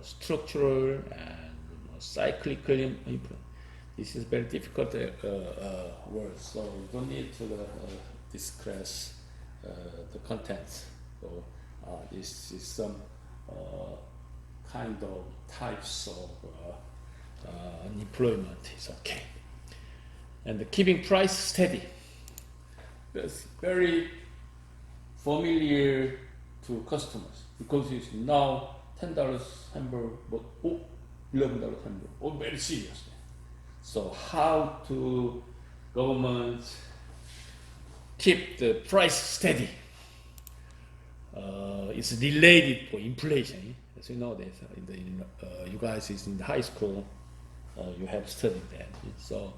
structural, and cyclical unemployment. This is very difficult word, so we don't need to discuss the contents. So this is some kind of types of unemployment is okay. And keeping price steady. That's very familiar to customers because it's now $10 hamburger, but $11 hamburger, very serious. So how to government keep the price steady? It's related for inflation. As you know, this you guys is in the high school, you have studied that. So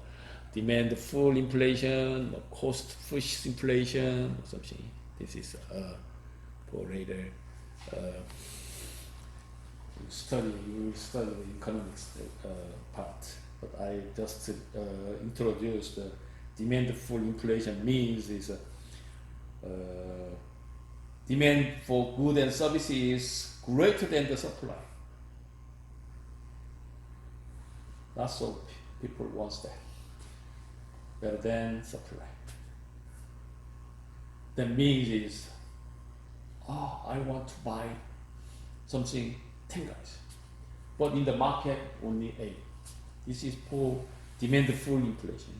demand full inflation, or cost push inflation, or something. This is for later. You will study the economics part. But I just introduced demand full inflation means is demand for goods and services greater than the supply. Lots of people want that, better than supply. That means is, I want to buy something 10 guys, but in the market only 8. This is for demand full inflation.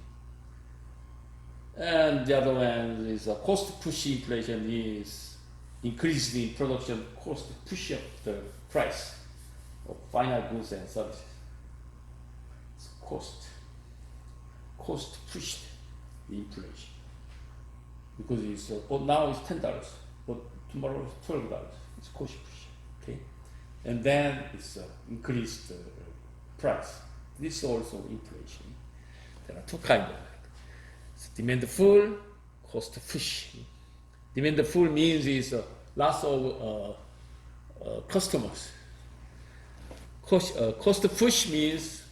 And the other one is cost push inflation is increasing production cost push up the price of final goods and services. It's cost pushed the inflation because it's now it's $10, but tomorrow it's $12. It's cost push, okay, and then it's increased price. This is also inflation. There are two kinds of it. Demand full, cost push. Demand full means is lots of customers. Cost push means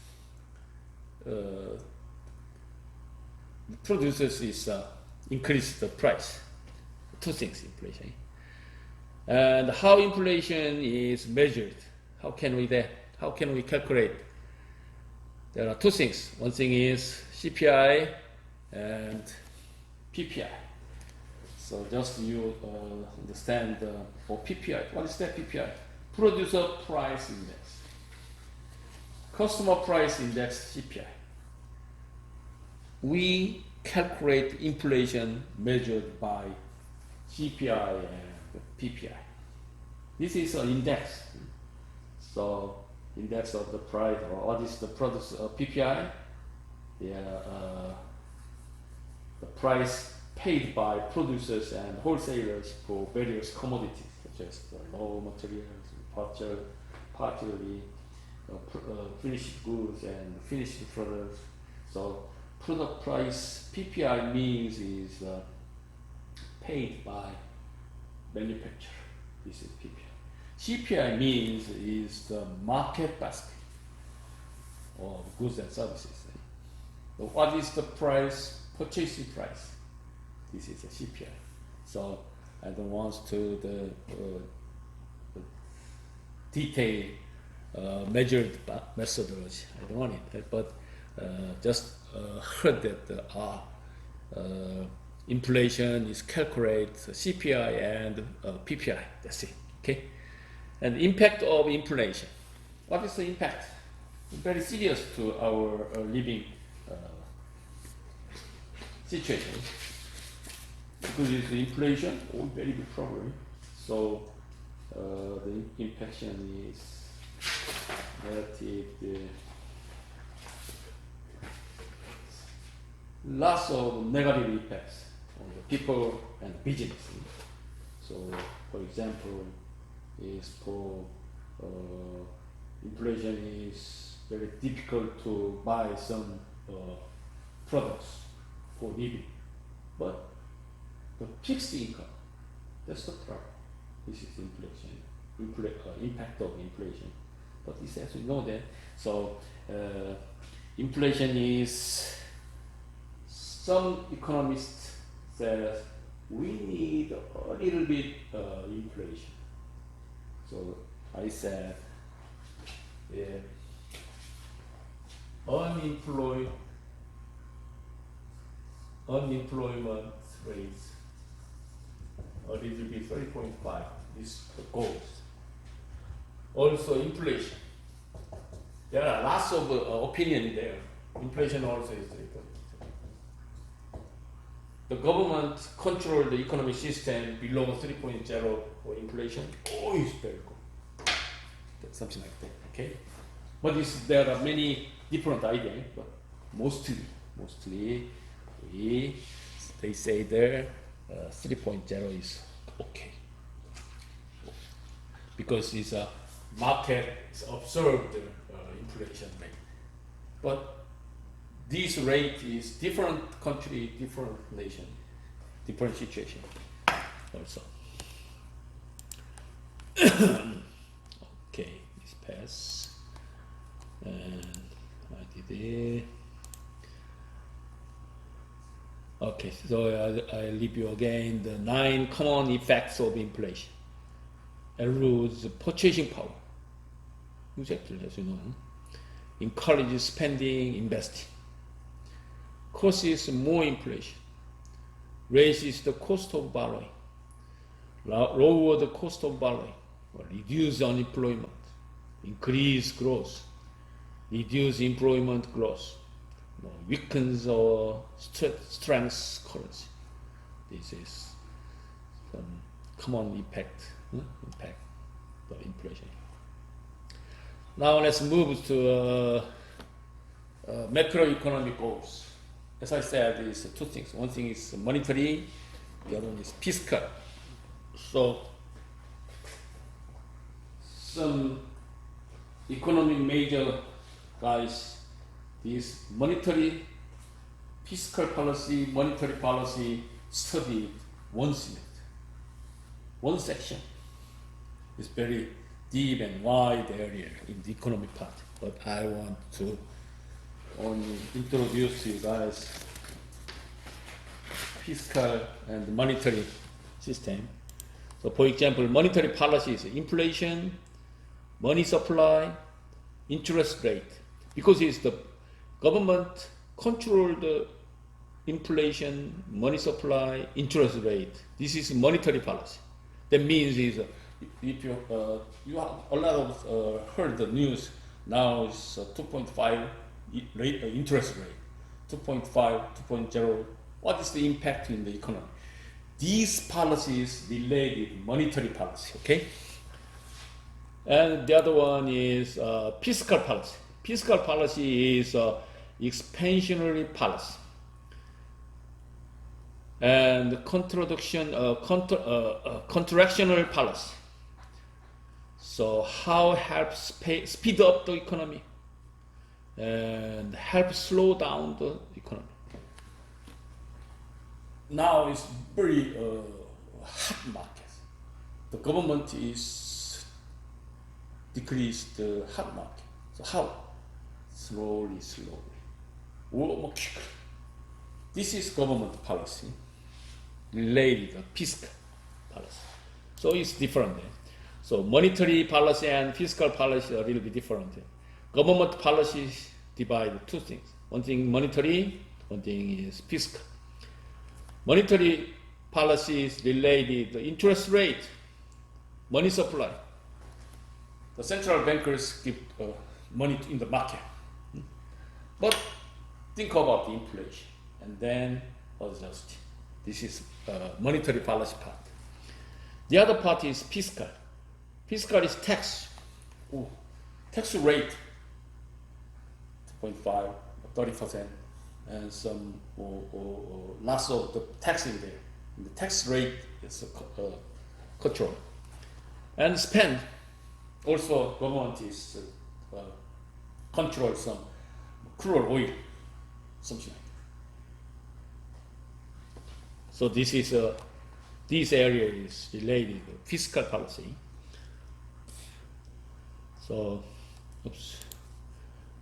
producers is increase the price. Two things, inflation. And how inflation is measured? How can we calculate? There are two things. One thing is CPI and PPI. So just you understand for PPI. What is that PPI? Producer Price Index. Customer Price Index CPI. We calculate inflation measured by CPI and PPI. This is an index. So index of the price, or what is the product PPI? The price paid by producers and wholesalers for various commodities such as raw materials, partially finished goods and finished products. So product price PPI means is paid by manufacturer. This is PPI. CPI means is the market basket of goods and services. So what is the price, purchasing price? This is a CPI. So I don't want to the detail measured methodology. I don't want it, but just heard that inflation is calculate CPI and PPI. That's it. Okay. And impact of inflation. What is the impact? Very serious to our living situation. Because it's inflation, very big problem. So the impact is relative. Lots of negative impacts on the people and business. So, for example, is for inflation is very difficult to buy some products for living, but the fixed income, that's the problem. This is inflation, impact of inflation. But this as we know that, so inflation is, some economists say we need a little bit inflation. So I said, unemployment rates a little bit 3.5 is the goal. Also inflation. There are lots of opinion there. Inflation also is 3.5. The government control the economic system below 3.0 for inflation. Oh, it's very good. Something like that. Okay. But there are many different ideas. But mostly, they say there 3.0 is okay because it's a market is observed inflation rate. But this rate is different country, different nation, different situation also. Okay, this pass. And I did it. Okay, so I review again the 9 common effects of inflation. Erodes purchasing power. Exactly, as you know. Encourages spending, investing. Causes more inflation. Raises the cost of borrowing. Lower the cost of borrowing. Reduce unemployment. Increase growth. Reduce employment growth. Weakens or strengthens currency. This is some common impact of inflation. Now let's move to macroeconomic goals. As I said, it's two things. One thing is monetary, the other one is fiscal. So some economic major guys, this monetary fiscal policy, monetary policy studied one semester, one section. It's very deep and wide area in the economic part, but I want to only introduce you guys fiscal and monetary system. So for example, monetary policy is inflation, money supply, interest rate. Because it's the government control the inflation, money supply, interest rate. This is monetary policy. That means is if you have a lot of heard the news now is 2.5 rate interest rate, 2.5, 2.0. What is the impact in the economy? These policies related monetary policy. Okay. And the other one is fiscal policy. Fiscal policy is expansionary policy. And contractional policy. So how help speed up the economy and help slow down the economy. Now it's very hot market. The government is decrease the hot market. So how? Slowly. Or more quickly. This is government policy related to fiscal policy. So it's different. So monetary policy and fiscal policy are a little bit different. Government policies divide two things. One thing monetary, one thing is fiscal. Monetary policy is related to interest rate, money supply. The central bankers give money in the market. But think about the inflation and then adjust. This is monetary policy part. The other part is fiscal. Fiscal is tax. Tax rate 2.5, 30%, and some lots of the tax in there. And the tax rate is control. And spend. Also, government is control some crude oil, something like that. So this is this area is related to fiscal policy. So,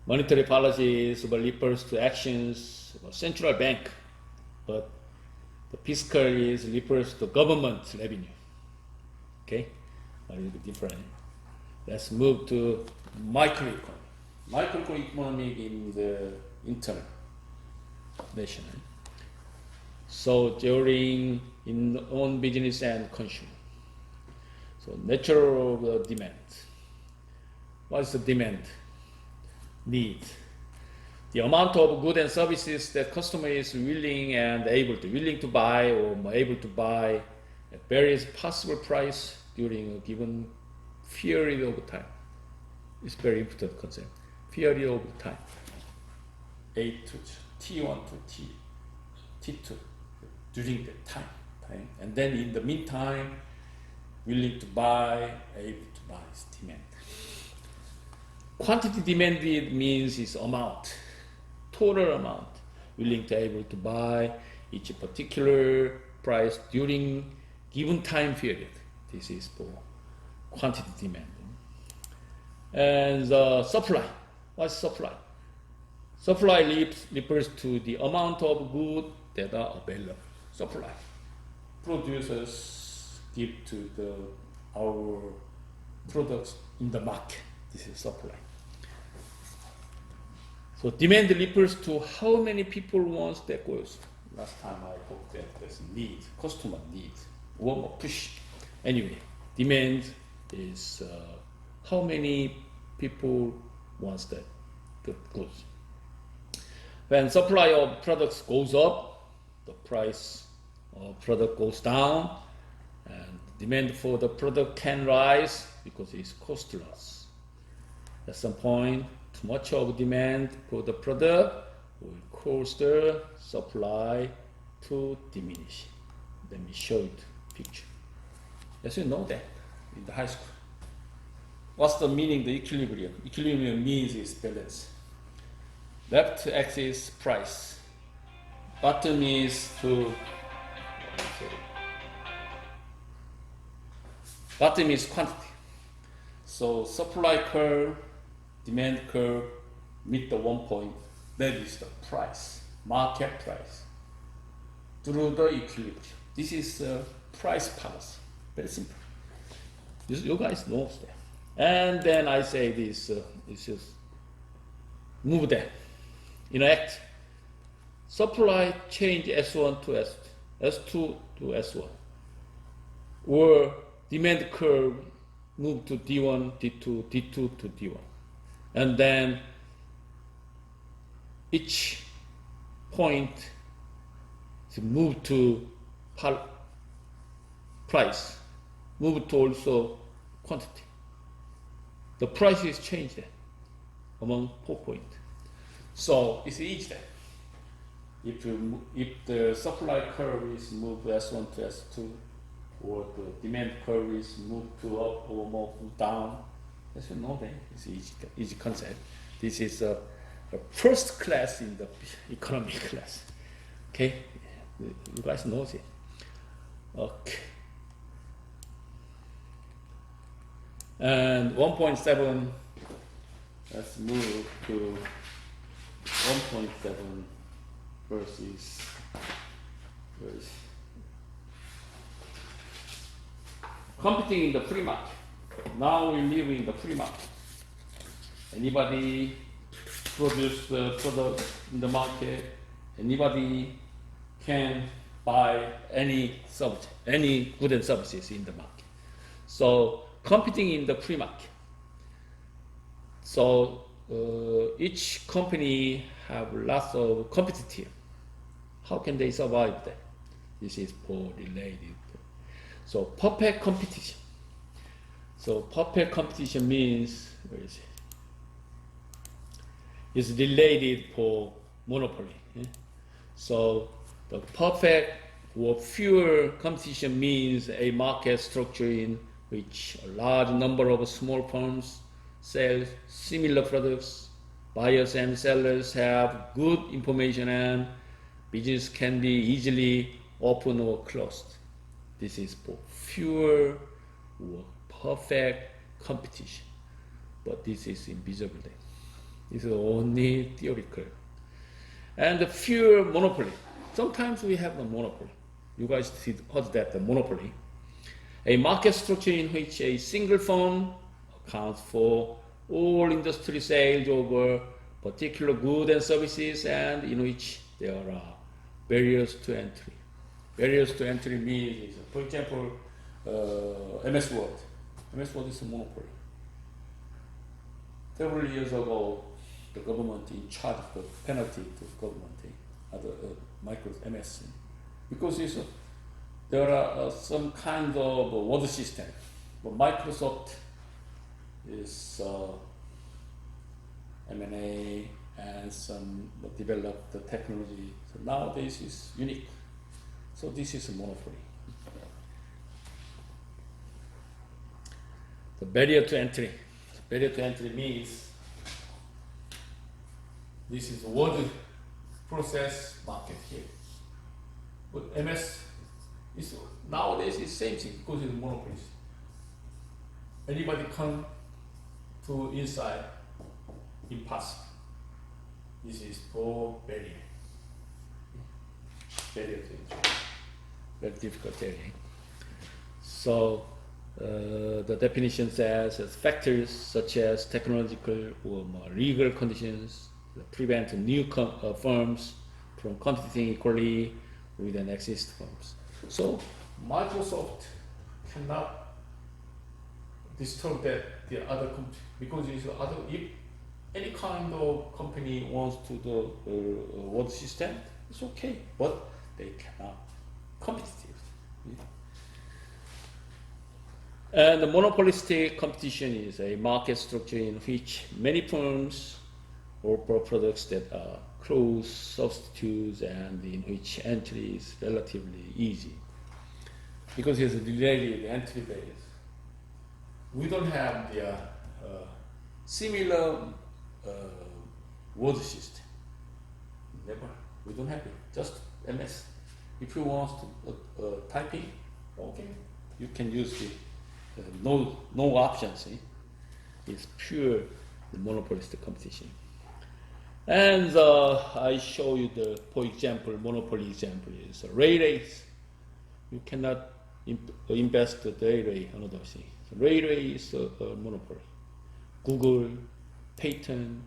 monetary policy refers to actions of central bank, but the fiscal refers to government revenue. Okay, a little bit different. Let's move to microeconomy. Microeconomic in the internal national. So during in own business and consumer. So nature of the demand. What is the demand? Need. The amount of goods and services that customer is willing to buy or able to buy at various possible price during a given period of time. It's very important concept. Period of time. A to T1 to T2 during the time. And then in the meantime, willing to buy, able to buy is demand. Quantity demanded means is amount, total amount, willing to able to buy each particular price during given time period. This is for quantity demand. And the supply. What's supply? Supply refers to the amount of goods that are available. Supply. Producers give to our products in the market. This is supply. So demand refers to how many people want that goods. Last time I talked that there's need, customer need, or push. Anyway, demand is how many people wants that goods. When supply of products goes up, the price of product goes down, and demand for the product can rise because it's costless. At some point, too much of demand for the product will cause the supply to diminish. Let me show you the picture. Yes, you know that in the high school. What's the meaning of the equilibrium? Equilibrium means is balance. Left axis price, bottom is to bottom is quantity. So supply curve, demand curve meet the one point. That is the price, market price, through the equilibrium. This is price policy. Very simple. This, you guys know that. And then I say this is move that. Act. Supply change S1 to S2, S2 to S1. Or demand curve move to D1, D2, D2 to D1. And then each point is move to price, move to also quantity. The price is changed then among 4 points. So it's easy then. If the supply curve is moved S1 to S2, or the demand curve is moved to up or moved down, as you know then, it's easy concept. This is a first class in the economy class. Okay, you guys know it. Okay. And 1.7, let's move to 1.7 versus competing in the free market. Now we live in the free market. Anybody produce the product in the market, anybody can buy any service, any goods and services in the market. So competing in the free market. So each company have lots of competitive. How can they survive that? This is for related. So perfect competition. So perfect competition means, where is it? It's related for monopoly. So the perfect or pure competition means a market structure in which a large number of small firms sell similar products. Buyers and sellers have good information and business can be easily opened or closed. This is for pure or perfect competition. But this is invisible. This is only theoretical. And the pure monopoly. Sometimes we have a monopoly. You guys heard that, the monopoly. A market structure in which a single firm accounts for all industry sales over particular goods and services, and in which there are barriers to entry. Barriers to entry means, for example, MS Word. MS Word is a monopoly. Several years ago, the government in charge of the penalty to government, micro MS, because there are some kind of word system. But Microsoft is M&A and some developed the technology. So nowadays is unique. So this is a monopoly. The barrier to entry. Barrier to entry means this is word process market here. But MS is nowadays is same thing because it's monopolies. Anybody come to inside, impossible. This is for barrier. Barrier to entry. Very difficult area. So the definition says as factors such as technological or more legal conditions that prevent new firms from competing equally with an existing firms. So Microsoft cannot disturb that the other company because it's other. If any kind of company wants to do word system, it's okay, but they cannot competitive. And the monopolistic competition is a market structure in which many firms offer products that are close substitutes and in which entry is relatively easy. Because it's related entry barriers. We don't have the similar word system. Never. We don't have it. Just MS. If you want to typing, okay, you can use the no options. It's pure the monopolistic competition. And I show you the, for example, monopoly example is railways. You cannot invest the railway, another thing. So railway is a monopoly. Google, patent,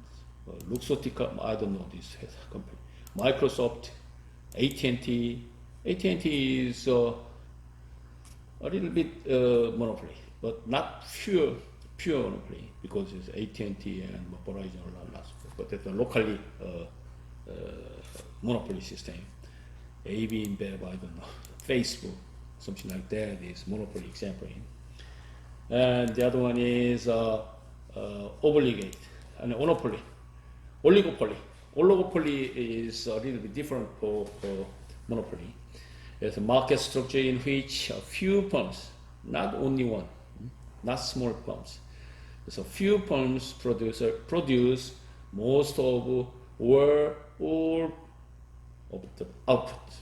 Luxottica, I don't know this company. Microsoft, AT&T. AT&T is a little bit monopoly, but not pure monopoly because it's AT&T and Verizon or not. But it's a locally monopoly system. AB InBev, I don't know. Facebook, something like that is monopoly example. And the other one is obligate and monopoly, oligopoly. Oligopoly is a little bit different for monopoly. It's a market structure in which a few firms, not only one, not small firms. So few firms produce most of or all of the output,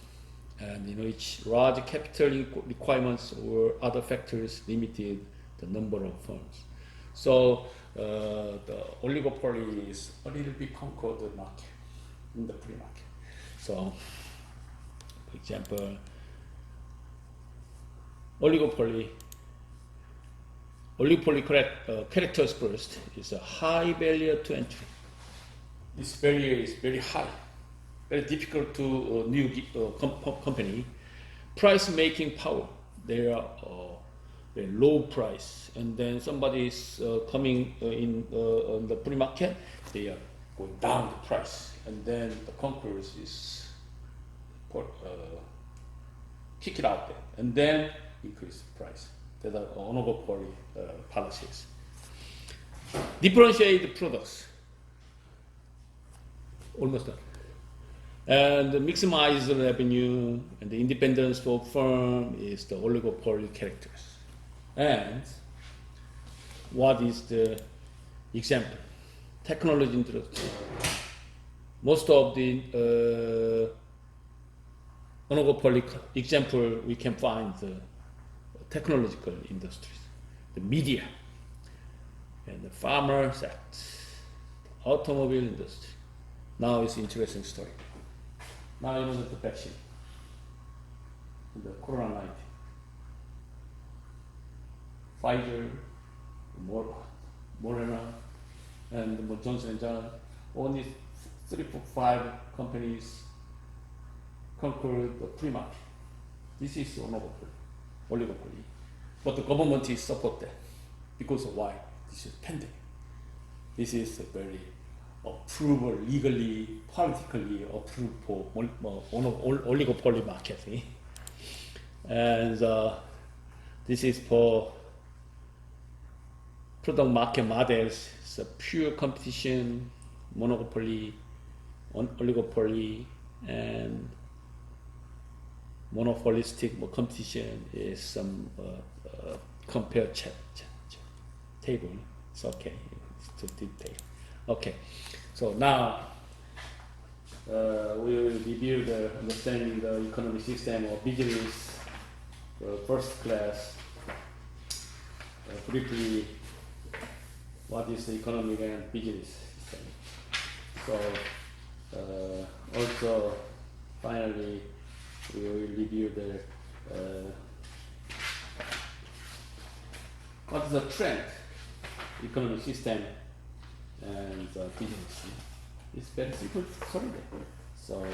and in which large capital requirements or other factors limited the number of firms. So the oligopoly is a little bit conquered the market in the free market. So, for example, oligopoly characters first is a high barrier to entry. This barrier is very high, very difficult to new company. Price making power, they are very low price, and then somebody is coming in on the free market, they are going down the price, and then the conquerors is kick it out there, and then increase the price. That are oligopoly policies. Differentiate the products. Almost done. And maximize the revenue and the independence for firm is the oligopoly characters. And what is the example? Technology industry. Most of the oligopoly example we can find the technological industries, the media, and the farmer sector, the automobile industry. Now it's an interesting story. Now you know that the vaccine, the Corona-19, Pfizer, Moderna, and Johnson & Johnson, only 3 or 5 companies conquered the free market. This is oligopoly. But the government is support that. Because of why? This is pandemic. This is a very approval, legally, politically approved for oligopoly market. And this is for product market models. It's a pure competition, monopoly, oligopoly, and monopolistic competition is some compare table. It's okay. It's too detailed. Okay. So now we will review the understanding the economic system or business first class. Briefly, what is the economic and business system? So also finally we will review the what is the trend, economic system and business. It's very simple story. So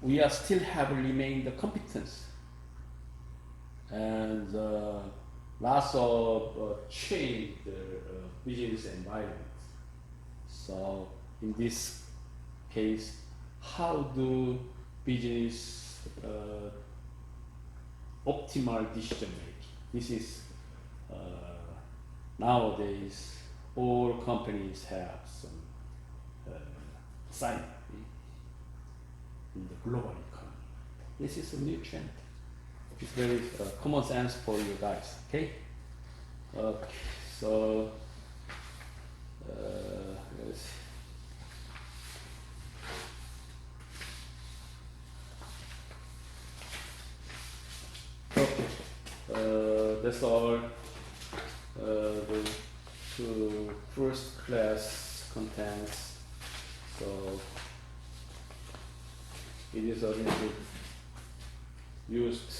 we are still have remained the competence and lots of change the business environment. So in this case, how do business optimal decision making? This is nowadays all companies have some sign in the global economy. This is a new trend. It's very common sense for you guys. Okay. So let's see. that's all. The two first class contents. So it is a little bit used.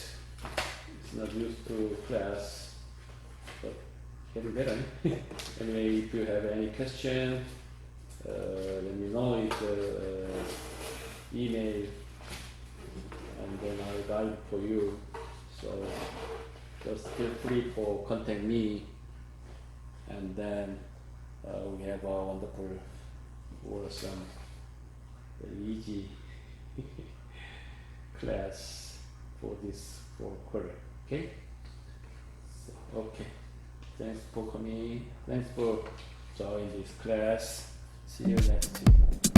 It's not used to class, but getting better. Anyway, if you have any question, let me know. It's email, and then I'll guide for you. So just feel free for contact me, and then we have a wonderful or some very easy class for this for quarter. Okay. So, okay. Thanks for coming. Thanks for joining this class. See you next week.